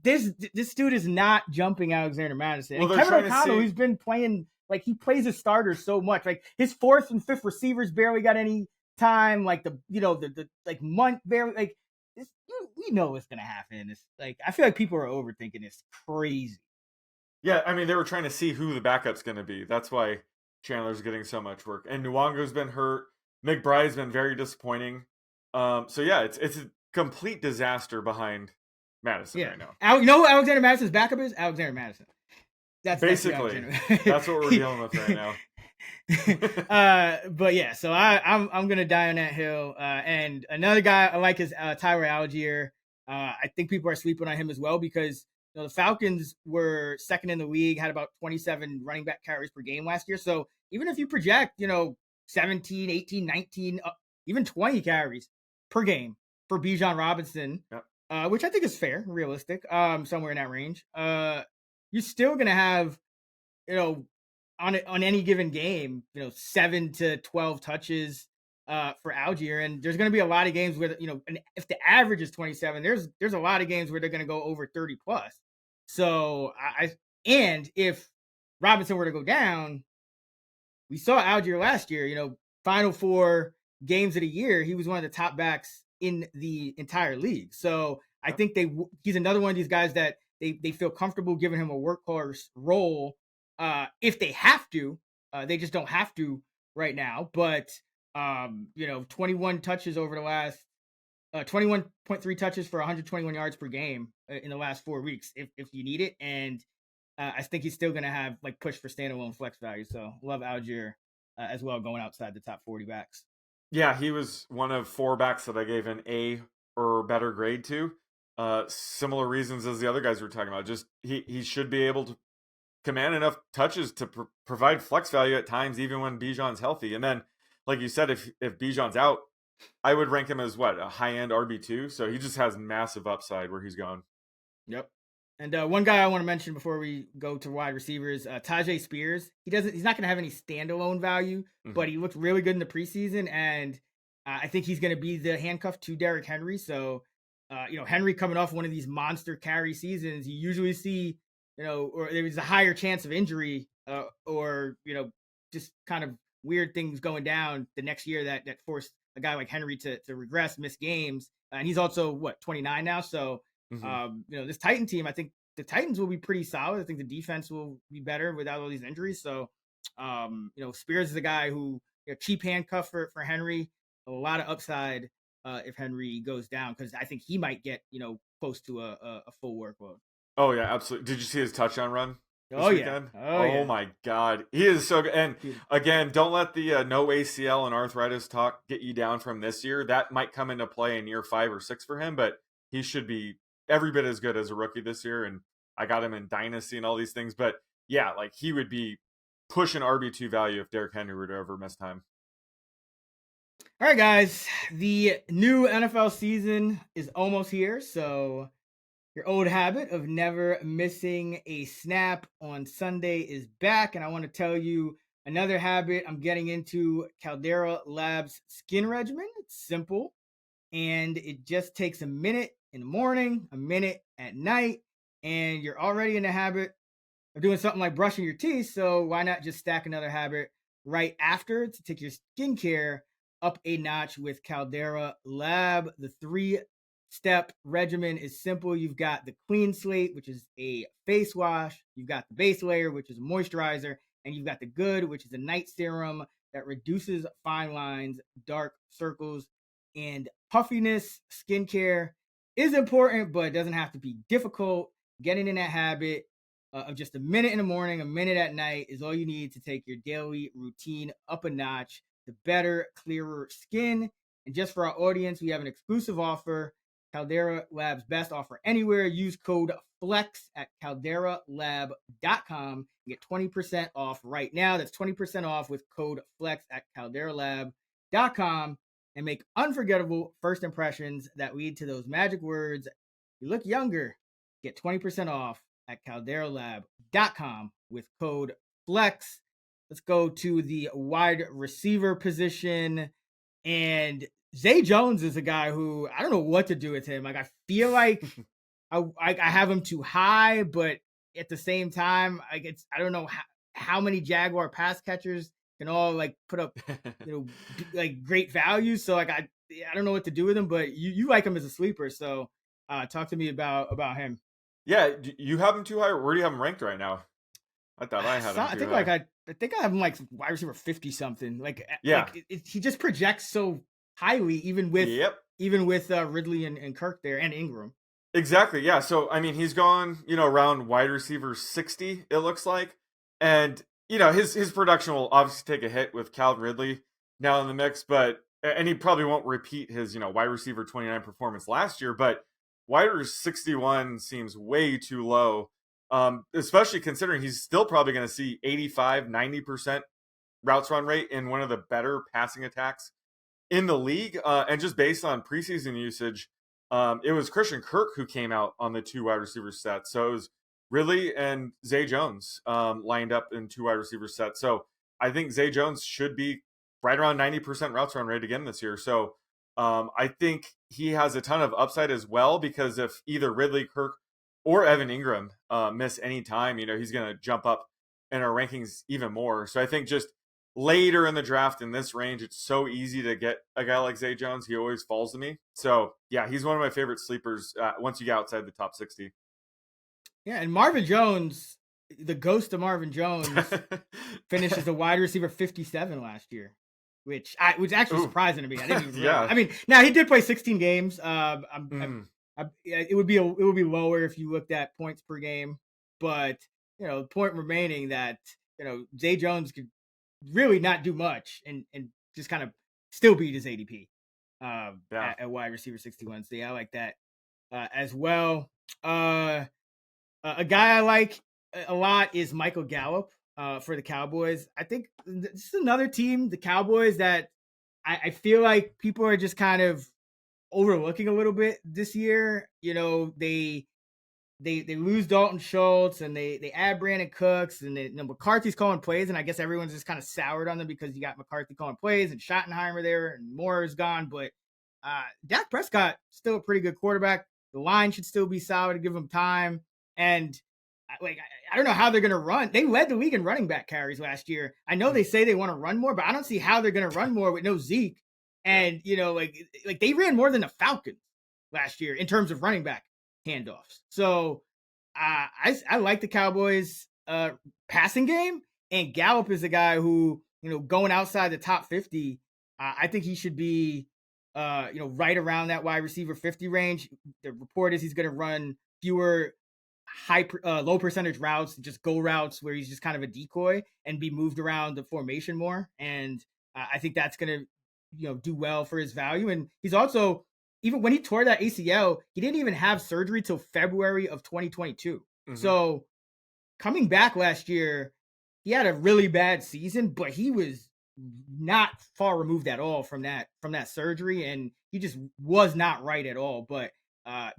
[SPEAKER 1] this dude is not jumping Alexander Madison. Well, and Kevin O'Connell, who's been playing, like, he plays his starters so much. Like, his 4th and 5th receivers barely got any time. Like, the month barely, like, this, we know what's gonna happen. It's like, I feel like people are overthinking this crazy.
[SPEAKER 2] Yeah, I mean, they were trying to see who the backup's going to be. That's why Chandler's getting so much work. And Nwango's been hurt. McBride's been very disappointing. So yeah, it's a complete disaster behind Madison right now.
[SPEAKER 1] You know who Alexander Madison's backup is? Alexander Madison. That's
[SPEAKER 2] basically that's what we're dealing with right
[SPEAKER 1] now. But yeah, so I'm gonna die on that hill. And another guy I like is Tyler Algier. I think people are sleeping on him as well because the Falcons were second in the league, had about 27 running back carries per game last year. So even if you project, 17, 18, 19, even 20 carries per game for Bijan Robinson, which I think is fair, realistic, somewhere in that range, you're still going to have, on any given game, 7 to 12 touches for Algier. And there's going to be a lot of games where, and if the average is 27, there's a lot of games where they're going to go over 30 plus. So and if Robinson were to go down, we saw Algier last year, final 4 games of the year, he was one of the top backs in the entire league. So I think he's another one of these guys that they feel comfortable giving him a workhorse role if they have to. They just don't have to right now. But 21 touches over the last 21.3 touches for 121 yards per game in the last 4 weeks if you need it. And I think he's still going to have like push for standalone flex value. So love Algier as well, going outside the top 40 backs.
[SPEAKER 2] Yeah, he was one of 4 backs that I gave an A or better grade to. Similar reasons as the other guys we were talking about. Just he should be able to command enough touches to provide flex value at times, even when Bijan's healthy. And then, like you said, if Bijan's out, I would rank him as what, a high end RB2. So he just has massive upside where he's going.
[SPEAKER 1] Yep. And one guy I want to mention before we go to wide receivers, Tajay Spears. He's not going to have any standalone value, but he looked really good in the preseason, and I think he's going to be the handcuff to Derrick Henry. So, Henry coming off one of these monster carry seasons, you usually see, or there's a higher chance of injury, or just kind of weird things going down the next year that forced a guy like Henry to regress, miss games, and he's also 29 now, so. This Titan team, I think the Titans will be pretty solid. I think the defense will be better without all these injuries. So, Spears is a guy who cheap handcuff for Henry, a lot of upside if Henry goes down, because I think he might get close to a full workload.
[SPEAKER 2] Oh yeah, absolutely. Did you see his touchdown run this
[SPEAKER 1] weekend?
[SPEAKER 2] Oh my God, he is so good. And again, don't let the no ACL and arthritis talk get you down from this year. That might come into play in year 5 or 6 for him, but he should be every bit as good as a rookie this year. And I got him in Dynasty and all these things. But yeah, like he would be pushing RB2 value if Derrick Henry were to ever miss time.
[SPEAKER 1] All right, guys. The new NFL season is almost here. So your old habit of never missing a snap on Sunday is back. And I want to tell you another habit I'm getting into, Caldera Labs skin regimen. It's simple, and it just takes a minute in the morning, a minute at night, and you're already in the habit of doing something like brushing your teeth. So why not just stack another habit right after to take your skincare up a notch with Caldera Lab? The 3-step regimen is simple. You've got the clean slate, which is a face wash. You've got the base layer, which is a moisturizer. And you've got the good, which is a night serum that reduces fine lines, dark circles, and puffiness. Skincare is important, but it doesn't have to be difficult. Getting in that habit of just a minute in the morning, a minute at night is all you need to take your daily routine up a notch. The better, clearer skin. And just for our audience, we have an exclusive offer, Caldera Lab's best offer anywhere. Use code FLEX at calderalab.com. You get 20% off right now. That's 20% off with code FLEX at calderalab.com. And make unforgettable first impressions that lead to those magic words. You look younger. Get 20% off at calderalab.com with code FLEX. Let's go to the wide receiver position. And Zay Jones is a guy who I don't know what to do with him. Like, I feel like I have him too high, but at the same time, I don't know how many Jaguar pass catchers can all like put up like great value. So like I don't know what to do with him, but you like him as a sleeper. So talk to me about him.
[SPEAKER 2] Yeah, you have him too high. Where do you have him ranked right now? I thought I had him too high.
[SPEAKER 1] I think I have him like wide receiver 50 something. Like,
[SPEAKER 2] yeah,
[SPEAKER 1] he just projects so highly, even with Ridley and Kirk there and Ingram.
[SPEAKER 2] Exactly. Yeah. So I mean, he's gone around wide receiver 60. It looks like, and his production will obviously take a hit with Calvin Ridley now in the mix, and he probably won't repeat his wide receiver 29 performance last year, but wide receiver 61 seems way too low. Especially considering he's still probably going to see 85-90% routes run rate in one of the better passing attacks in the league. And just based on preseason usage, it was Christian Kirk who came out on the 2 wide receiver sets. So it was Ridley and Zay Jones lined up in 2 wide receiver sets. So I think Zay Jones should be right around 90% routes run rate again this year. So I think he has a ton of upside as well, because if either Ridley, Kirk, or Evan Ingram miss any time, he's going to jump up in our rankings even more. So I think just later in the draft in this range, it's so easy to get a guy like Zay Jones. He always falls to me. So yeah, he's one of my favorite sleepers once you get outside the top 60.
[SPEAKER 1] Yeah, and Marvin Jones, the ghost of Marvin Jones, finished as a wide receiver 57 last year, which was actually surprising to me. I didn't even realize. I mean, now he did play 16 games. It would be lower if you looked at points per game, but the point remaining that Zay Jones could really not do much and just kind of still beat his ADP. at wide receiver 61. So yeah, I like that as well. A guy I like a lot is Michael Gallup for the Cowboys. I think this is another team, the Cowboys, that I feel like people are just kind of overlooking a little bit this year. You know, they lose Dalton Schultz and they add Brandon Cooks and McCarthy's calling plays, and I guess everyone's just kind of soured on them because you got McCarthy calling plays and Schottenheimer there and Moore is gone. But Dak Prescott still a pretty good quarterback. The line should still be solid to give him time. And I don't know how they're going to run. They led the league in running back carries last year. I know they say they want to run more, but I don't see how they're going to run more with no Zeke. And you know, like they ran more than the Falcons last year in terms of running back handoffs. So I like the Cowboys passing game, and Gallup is a guy who, you know, going outside the top 50, I think he should be you know, right around that wide receiver 50 range. The report is he's going to run fewer low percentage routes, just go routes where he's just kind of a decoy and be moved around the formation more. And I think that's going to, you know, do well for his value. And he's also, even when he tore that ACL, he didn't even have surgery till February of 2022. Mm-hmm. So coming back last year, he had a really bad season, but he was not far removed at all from that surgery, and he just was not right at all. But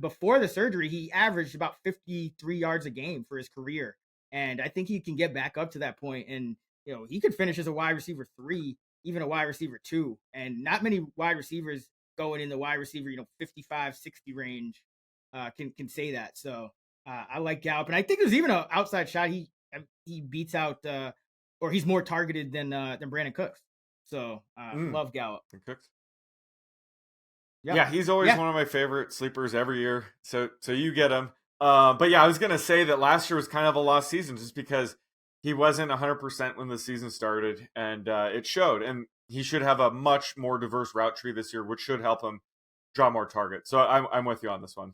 [SPEAKER 1] before the surgery, he averaged about 53 yards a game for his career, and I think he can get back up to that point. And you know, he could finish as a wide receiver 3, even a wide receiver 2, and not many wide receivers going in the wide receiver, you know, 55-60 range can say that. So I like Gallup, and I think there's even an outside shot he beats out or he's more targeted than Brandon Cooks. So love Gallup.
[SPEAKER 2] Cooks. Yeah, he's always one of my favorite sleepers every year. So you get him. But yeah, I was gonna say that last year was kind of a lost season just because he wasn't 100% when the season started, and it showed. And he should have a much more diverse route tree this year, which should help him draw more targets. So I'm with you on this one.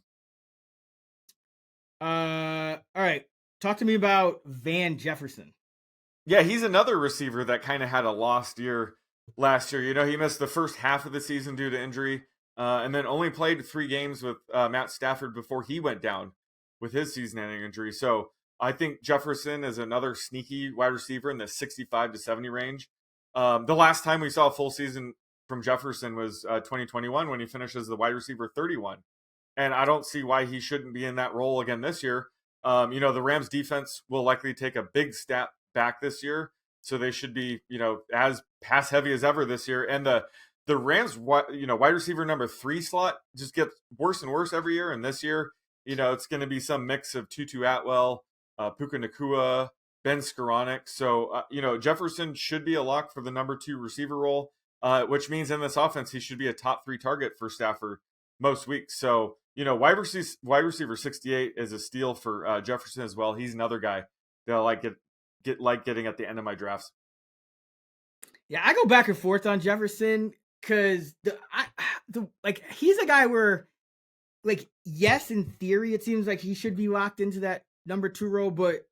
[SPEAKER 1] All right, talk to me about Van Jefferson.
[SPEAKER 2] Yeah, he's another receiver that kind of had a lost year last year. You know, he missed the first half of the season due to injury, and then only played 3 games with Matt Stafford before he went down with his season-ending injury. So I think Jefferson is another sneaky wide receiver in the 65 to 70 range. The last time we saw a full season from Jefferson was 2021 when he finished as the wide receiver 31. And I don't see why he shouldn't be in that role again this year. You know, the Rams defense will likely take a big step back this year, so they should be, you know, as pass heavy as ever this year. And the Rams, you know, wide receiver number 3 slot just gets worse and worse every year. And this year, you know, it's going to be some mix of Tutu Atwell, Puka Nacua, Ben Skoranek. So, you know, Jefferson should be a lock for the number 2 receiver role, which means in this offense, he should be a top 3 target for Stafford most weeks. So, you know, wide receiver 68 is a steal for Jefferson as well. He's another guy that I like getting at the end of my drafts.
[SPEAKER 1] Yeah, I go back and forth on Jefferson because like he's a guy where, like, yes, in theory, it seems like he should be locked into that number 2 role, but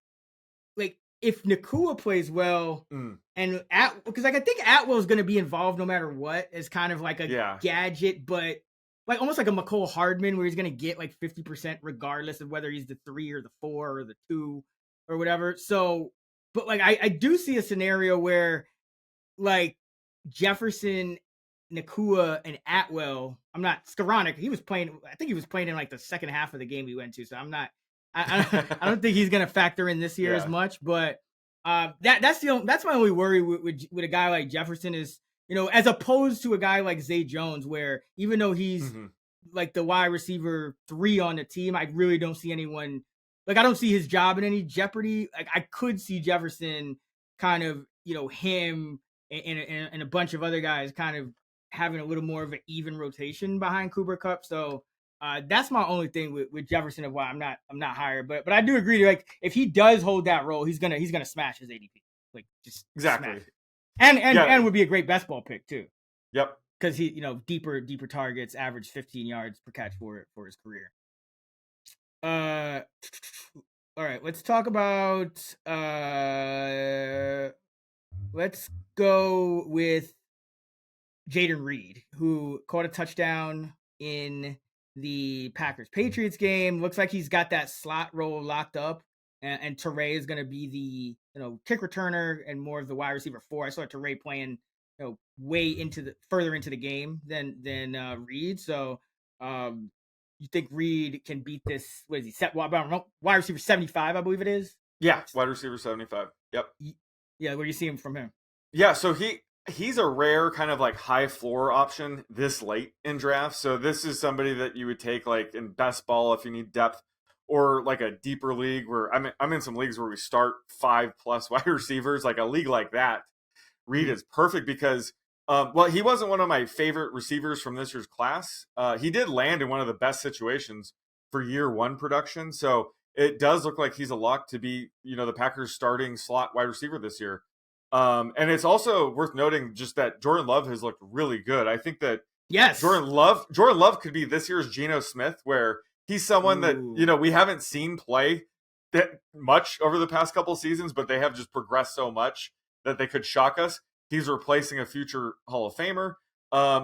[SPEAKER 1] like if Nacua plays well and because like I think Atwell's going to be involved no matter what as kind of like a gadget, but like almost like a McCole Hardman where he's going to get like 50% regardless of whether he's the 3 or the 4 or the 2 or whatever. So, but like I do see a scenario where like Jefferson, Nacua, and Atwell. I'm not Skoranek. He was playing. I think he was playing in like the second half of the game we went to. So I'm not. I don't think he's going to factor in this year as much. But that's my only worry with a guy like Jefferson is, you know, as opposed to a guy like Zay Jones, where even though he's like the wide receiver 3 on the team, I really don't see anyone. Like, I don't see his job in any jeopardy. Like, I could see Jefferson kind of, you know, him and a bunch of other guys kind of having a little more of an even rotation behind Cooper Kupp. So that's my only thing with Jefferson of why I'm not higher. But I do agree. Like, if he does hold that role, he's gonna smash his ADP. Like, just
[SPEAKER 2] exactly.
[SPEAKER 1] And would be a great best ball pick too.
[SPEAKER 2] Yep.
[SPEAKER 1] Because he, you know, deeper targets, average 15 yards per catch for his career. All right, let's talk about let's go with Jaden Reed, who caught a touchdown in the Packers-Patriots game. Looks like he's got that slot role locked up. And Teray is going to be the kick returner and more of the wide receiver 4. I saw Teray playing way further into the game than Reed. So you think Reed can beat this? What is he set? Wide receiver 75, I believe it is.
[SPEAKER 2] Yeah, wide receiver 75. Yep.
[SPEAKER 1] Yeah, where do you see him from him?
[SPEAKER 2] Yeah, so he's a rare kind of like high floor option this late in drafts. So this is somebody that you would take like in best ball if you need depth, or like a deeper league where I'm in some leagues where we start 5+ wide receivers, like a league like that. Reed is perfect because he wasn't one of my favorite receivers from this year's class. He did land in one of the best situations for year 1 production. So it does look like he's a lock to be, the Packers starting slot wide receiver this year. And it's also worth noting just that Jordan Love has looked really good. I think that Jordan Love could be this year's Geno Smith, where he's someone that, we haven't seen play that much over the past couple seasons, but they have just progressed so much that they could shock us. He's replacing a future Hall of Famer.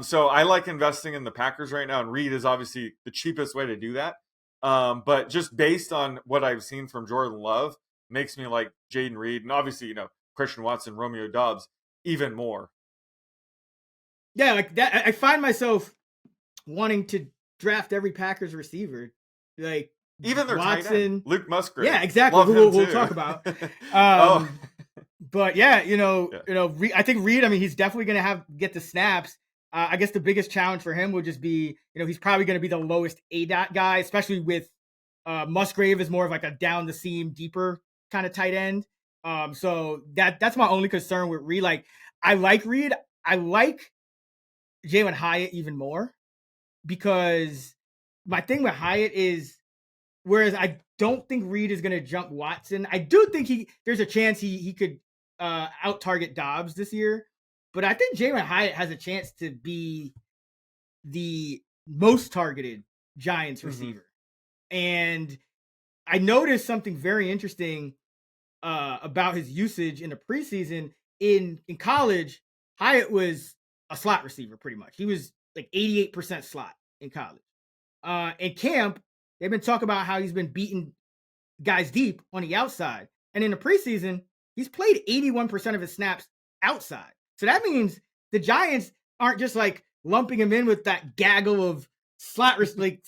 [SPEAKER 2] So I like investing in the Packers right now, and Reed is obviously the cheapest way to do that. But just based on what I've seen from Jordan Love, makes me like Jaden Reed, and obviously, Christian Watson, Romeo Doubs, even more.
[SPEAKER 1] Yeah, like that. I find myself wanting to draft every Packers receiver, like
[SPEAKER 2] even their
[SPEAKER 1] Watson,
[SPEAKER 2] tight end, Luke Musgrave.
[SPEAKER 1] Yeah, exactly. We'll talk about. But yeah, I think Reed. I mean, he's definitely going to get the snaps. I guess the biggest challenge for him would just be, he's probably going to be the lowest ADOT guy, especially with Musgrave is more of like a down the seam, deeper kind of tight end. So that's my only concern with Reed. Like, I like Reed. I like Jalen Hyatt even more, because my thing with Hyatt is, whereas I don't think Reed is going to jump Watson, I do think there's a chance he could out target Dobbs this year. But I think Jalen Hyatt has a chance to be the most targeted Giants receiver. And I noticed something very interesting about his usage in the preseason. In college, Hyatt was a slot receiver pretty much. He was like 88% slot in college. In camp, they've been talking about how he's been beating guys deep on the outside. And in the preseason, he's played 81% of his snaps outside. So that means the Giants aren't just like lumping him in with that gaggle of slot like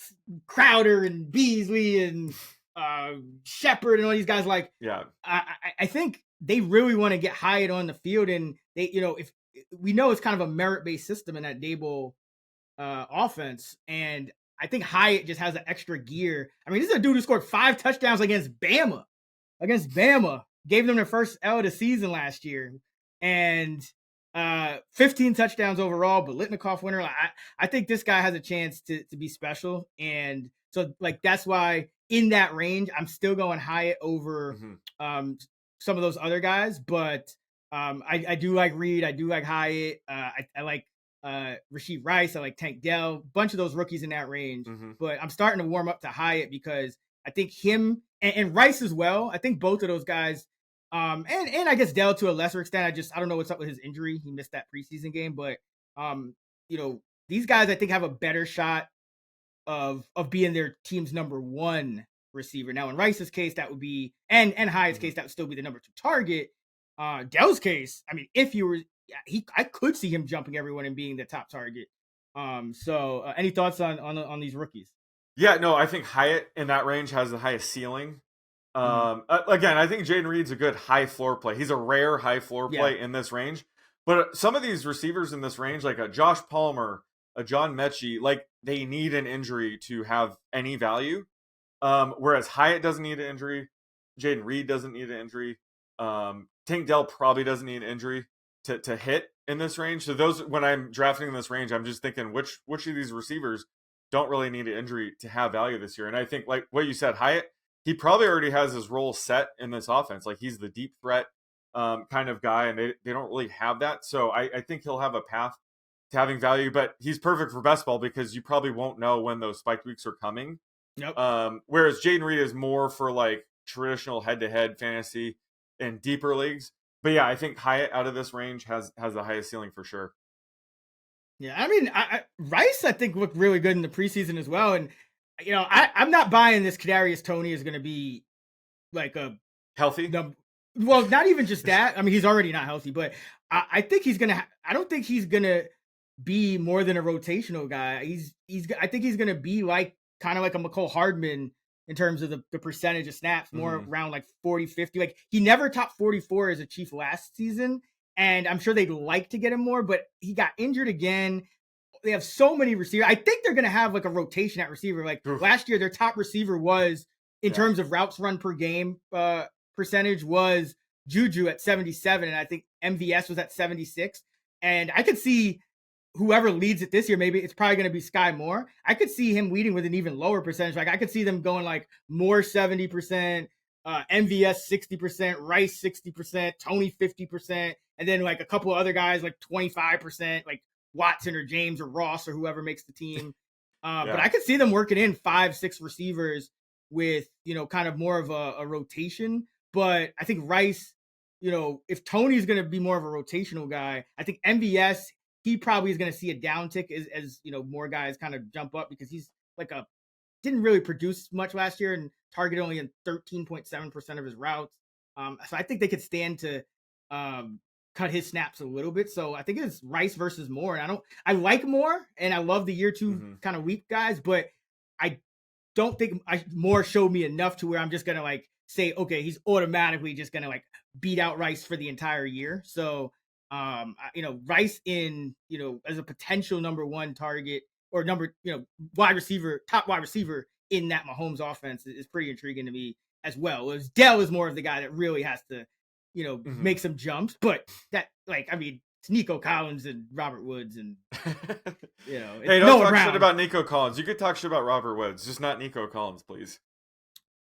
[SPEAKER 1] Crowder and Beasley and Shepard and all these guys. Like,
[SPEAKER 2] yeah,
[SPEAKER 1] I think they really want to get Hyatt on the field, and they, if we know it's kind of a merit-based system in that Dable offense, and I think Hyatt just has an extra gear. I mean, this is a dude who scored 5 touchdowns against Bama. Gave them their first L of the season last year, and 15 touchdowns overall. But Litnikoff winner. I think this guy has a chance to be special, and so like that's why in that range I'm still going Hyatt over some of those other guys. But I do like Reed. I do like Hyatt. I like Rashid Rice. I like Tank Dell. Bunch of those rookies in that range. But I'm starting to warm up to Hyatt because I think him and Rice as well. I think both of those guys. And I guess Dell to a lesser extent. I don't know what's up with his injury. He missed that preseason game, but these guys I think have a better shot of being their team's number 1 receiver. Now in Rice's case, that would be, and Hyatt's case, that would still be the number 2 target. Dell's case, I mean, if you were, I could see him jumping everyone and being the top target. So any thoughts on these rookies?
[SPEAKER 2] Yeah, no, I think Hyatt in that range has the highest ceiling. Again, I think Jaden Reed's a good high floor play. He's a rare high floor play in this range. But some of these receivers in this range, like a Josh Palmer, a John Mechie, like they need an injury to have any value. Whereas Hyatt doesn't need an injury. Jaden Reed doesn't need an injury. Tank Dell probably doesn't need an injury to hit in this range. So those, when I'm drafting in this range, I'm just thinking which of these receivers don't really need an injury to have value this year. And I think like what you said, Hyatt, he probably already has his role set in this offense. Like he's the deep threat kind of guy, and they don't really have that. So I think he'll have a path to having value, but he's perfect for best ball because you probably won't know when those spike weeks are coming.
[SPEAKER 1] Nope.
[SPEAKER 2] Whereas Jaden Reed is more for like traditional head-to-head fantasy and deeper leagues. But yeah, I think Hyatt out of this range has the highest ceiling for sure.
[SPEAKER 1] Yeah, I mean, Rice, I think, looked really good in the preseason as well. And, I'm not buying this Kadarius Toney is going to be like a
[SPEAKER 2] Healthy?
[SPEAKER 1] well, not even just that. I mean, he's already not healthy, but I think he's gonna. I don't think he's gonna be more than a rotational guy. I think he's gonna be like kind of like a McCole Hardman in terms of the percentage of snaps, more around like 40, 50. Like he never topped 44 as a Chief last season, and I'm sure they'd like to get him more, but he got injured again. They have so many receivers. I think they're gonna have like a rotation at receiver. Like last year, their top receiver was in terms of routes run per game percentage was Juju at 77, and I think MVS was at 76. And I could see whoever leads it this year, maybe it's probably going to be Sky Moore. I could see him leading with an even lower percentage. Like I could see them going like Moore 70%, MVS 60%, Rice 60%, Tony 50%, and then like a couple of other guys like 25%, like Watson or James or Ross or whoever makes the team. But I could see them working in 5-6 receivers with, kind of more of a rotation. But I think Rice, if Tony's going to be more of a rotational guy, I think MVS, he probably is going to see a downtick as more guys kind of jump up because he's like didn't really produce much last year and targeted only in 13.7% of his routes. So I think they could stand to cut his snaps a little bit. So I think it's Rice versus Moore. And I like Moore and I love the year two kind of weak guys, but I don't think Moore showed me enough to where I'm just going to like say, okay, he's automatically just going to like beat out Rice for the entire year. So, Rice in, as a potential number one target or top wide receiver in that Mahomes offense is pretty intriguing to me as well. Whereas Dell is more of the guy that really has to, make some jumps, but that it's Nico Collins and Robert Woods and,
[SPEAKER 2] hey, don't talk shit about Nico Collins. You could talk shit about Robert Woods, just not Nico Collins, please.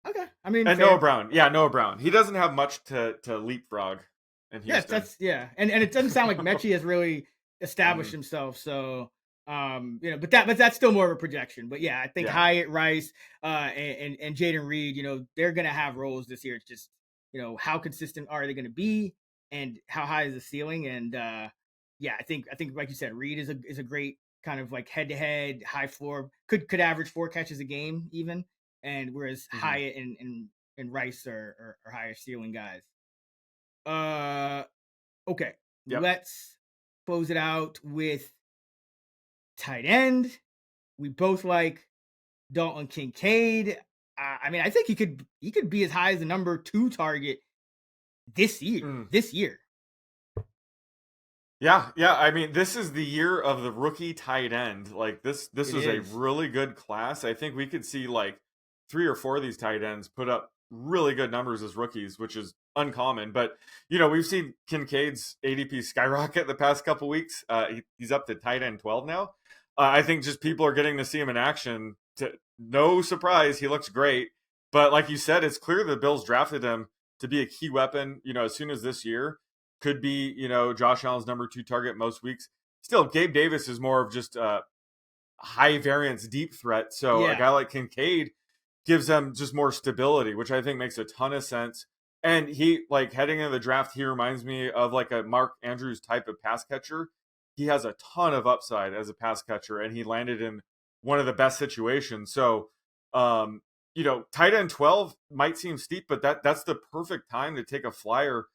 [SPEAKER 1] Okay. I mean,
[SPEAKER 2] and fair. Noah Brown. Yeah, Noah Brown. He doesn't have much to leapfrog.
[SPEAKER 1] And it doesn't sound like Mechie has really established himself. So, but that's still more of a projection. But yeah, I think Hyatt, Rice, and Jaden Reed, they're gonna have roles this year. It's just, how consistent are they gonna be, and how high is the ceiling? And I think like you said, Reed is a great kind of like head to head high floor. Could average 4 catches a game even, and whereas Hyatt and Rice are higher ceiling guys. Okay. Yep. Let's close it out with tight end. We both like Dalton Kincaid. I think he could be as high as the number 2 target this year.
[SPEAKER 2] Yeah. I mean, this is the year of the rookie tight end. Like this is a really good class. I think we could see like 3 or 4 of these tight ends put up really good numbers as rookies, which is uncommon. But we've seen Kincaid's ADP skyrocket the past couple weeks. He's up to tight end 12 now. I think just people are getting to see him in action. No surprise, he looks great. But like you said, it's clear the Bills drafted him to be a key weapon. As soon as this year could be, Josh Allen's number 2 target most weeks. Still, Gabe Davis is more of just a high variance deep threat. So a guy like Kincaid gives them just more stability, which I think makes a ton of sense. And he, like, heading into the draft, he reminds me of like a Mark Andrews type of pass catcher. He has a ton of upside as a pass catcher, and he landed in one of the best situations. So, tight end 12 might seem steep, but that's the perfect time to take a flyer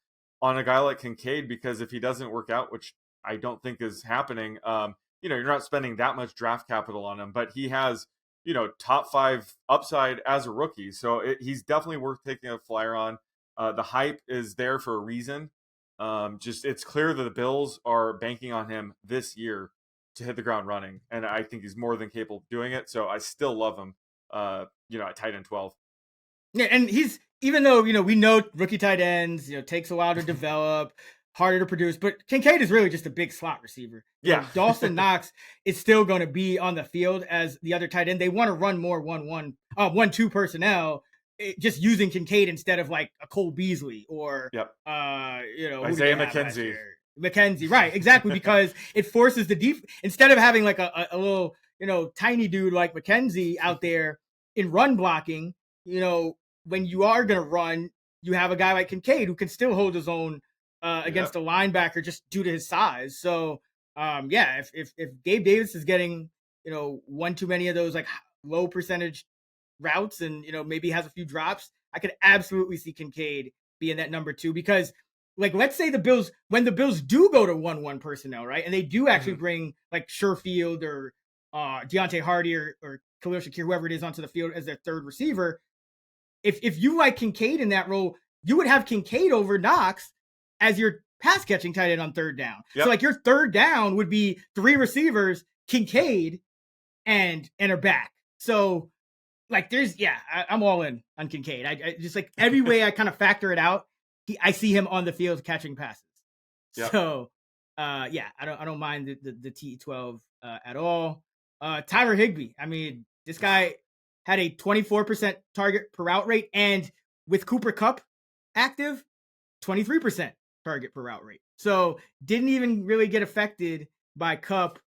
[SPEAKER 2] on a guy like Kincaid, because if he doesn't work out, which I don't think is happening, you're not spending that much draft capital on him, but he has, top 5 upside as a rookie. So he's definitely worth taking a flyer on. The hype is there for a reason. It's clear that the Bills are banking on him this year to hit the ground running. And I think he's more than capable of doing it. So I still love him, at tight end 12.
[SPEAKER 1] Yeah. And even though, we know rookie tight ends, takes a while to develop, harder to produce, but Kincaid is really just a big slot receiver.
[SPEAKER 2] Yeah.
[SPEAKER 1] Dawson Knox is still going to be on the field as the other tight end. They want to run more 1-1-2 personnel, just using Kincaid instead of like a Cole Beasley or,
[SPEAKER 2] Isaiah
[SPEAKER 1] McKenzie. Right. Exactly. Because it forces the instead of having like a little, tiny dude like McKenzie out there in run blocking, when you are going to run, you have a guy like Kincaid who can still hold his own against a linebacker just due to his size. So yeah, if Gabe Davis is getting, one too many of those like low percentage routes and, maybe has a few drops, I could absolutely see Kincaid being that number 2 because like, let's say when the Bills do go to 1-1 personnel, right? And they do actually bring like Sherfield or Deontay Hardy or Khalil Shakir, whoever it is, onto the field as their third receiver. If you like Kincaid in that role, you would have Kincaid over Knox as your pass catching tight end on third down. Yep. So like your third down would be 3 receivers, Kincaid, and a back. So like I'm all in on Kincaid. I just like every way I kind of factor it out, I see him on the field catching passes. Yep. So I don't mind the T12 at all. Tyler Higbee. I mean, this guy had a 24% target per route rate, and with Cooper Kupp active, 23% target per route rate. So didn't even really get affected by Kupp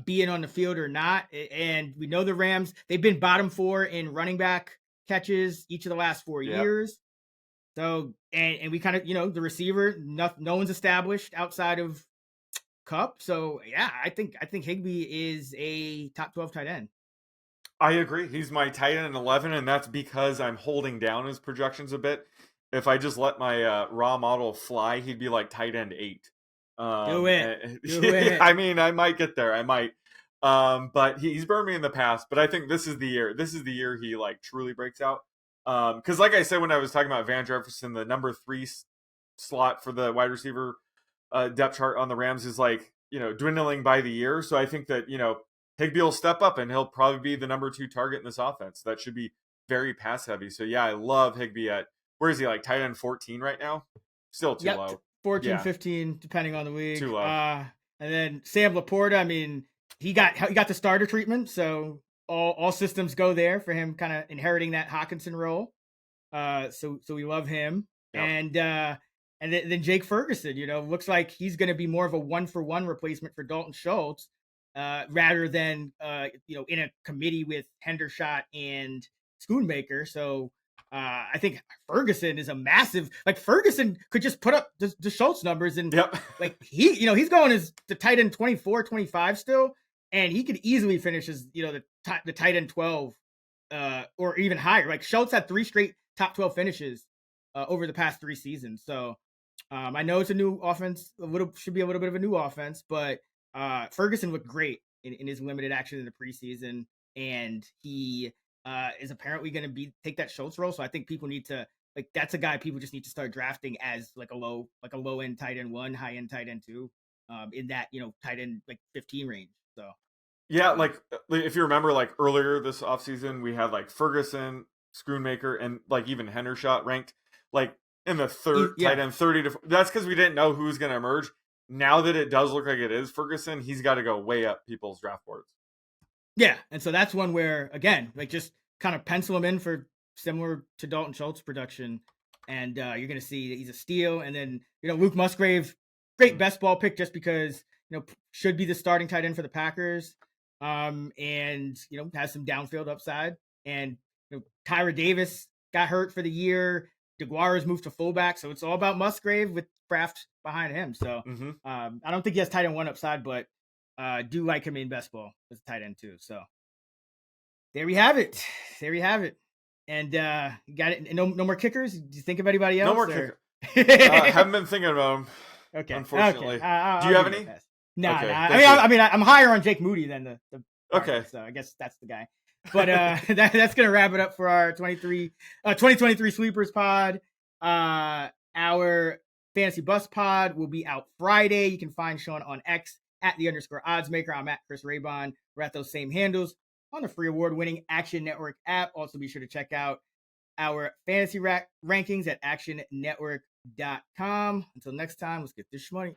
[SPEAKER 1] being on the field or not. And we know the Rams, they've been bottom 4 in running back catches each of the last 4 years. So, and we kind of, the receiver, no one's established outside of Kupp. So yeah, I think Higbee is a top 12 tight end.
[SPEAKER 2] I agree. He's my tight end 11, and that's because I'm holding down his projections a bit. If I just let my raw model fly, he'd be like tight end 8.
[SPEAKER 1] Do it.
[SPEAKER 2] I mean, I might get there. I might. But he's burned me in the past. But I think this is the year. This is the year he like truly breaks out. Because like I said when I was talking about Van Jefferson, the number 3 slot for the wide receiver depth chart on the Rams is like dwindling by the year. So I think that Higbee will step up and he'll probably be the number 2 target in this offense. That should be very pass heavy. So yeah, I love Higbee at, where is he, like tight end 14 right now? Still too low.
[SPEAKER 1] 14, 15, depending on the week.
[SPEAKER 2] Too low.
[SPEAKER 1] And then Sam Laporta, I mean, he got the starter treatment, so all systems go there for him, kind of inheriting that Hawkinson role. So we love him. Yep. And then Jake Ferguson, looks like he's going to be more of a 1-for-1 replacement for Dalton Schultz, rather than in a committee with Hendershot and Schoonmaker. So I think Ferguson is a massive, like, Ferguson could just put up the Schultz numbers and like he's going as the tight end 24, 25 still, and he could easily finish as the tight end 12 or even higher. Like Schultz had 3 straight top 12 finishes over the past 3 seasons. So I know it's a new offense, should be a little bit of a new offense, but Ferguson looked great in his limited action in the preseason, and he is apparently going to take that Schultz role. So I think people need to, like, that's a guy people just need to start drafting as like a low end tight end 1, high end tight end 2, in that tight end like 15 range. So
[SPEAKER 2] yeah, like if you remember, like earlier this offseason, we had like Ferguson, Schoonmaker, and like even Hendershot ranked like in the third tight end 30 to. That's because we didn't know who was going to emerge. Now that it does look like it is Ferguson, he's got to go way up people's draft boards.
[SPEAKER 1] Yeah, and so that's one where, again, like, just kind of pencil him in for similar to Dalton Schultz production, and you're going to see that he's a steal. And then, Luke Musgrave, great best ball pick just because, should be the starting tight end for the Packers, and, has some downfield upside. And, Tyra Davis got hurt for the year. DeGuara's moved to fullback, so it's all about Musgrave with Kraft behind him. So I don't think he has tight end 1 upside, but do like him in best ball as a tight end 2. So there we have it. And you got it. No more kickers. Do you think of anybody else?
[SPEAKER 2] No more kickers. Haven't been thinking about them.
[SPEAKER 1] Okay.
[SPEAKER 2] Unfortunately.
[SPEAKER 1] Okay.
[SPEAKER 2] Do you have any?
[SPEAKER 1] No.
[SPEAKER 2] Okay,
[SPEAKER 1] I mean, I'm higher on Jake Moody than the
[SPEAKER 2] okay.
[SPEAKER 1] So I guess that's the guy. But that's gonna wrap it up for our 2023 Sleepers pod. Our Fantasy Bus pod will be out Friday. You can find Sean on X at @_oddsmaker. I'm at Chris Raybon. We're at those same handles on the free award-winning Action Network app. Also, be sure to check out our fantasy rankings at actionnetwork.com. Until next time, let's get this money.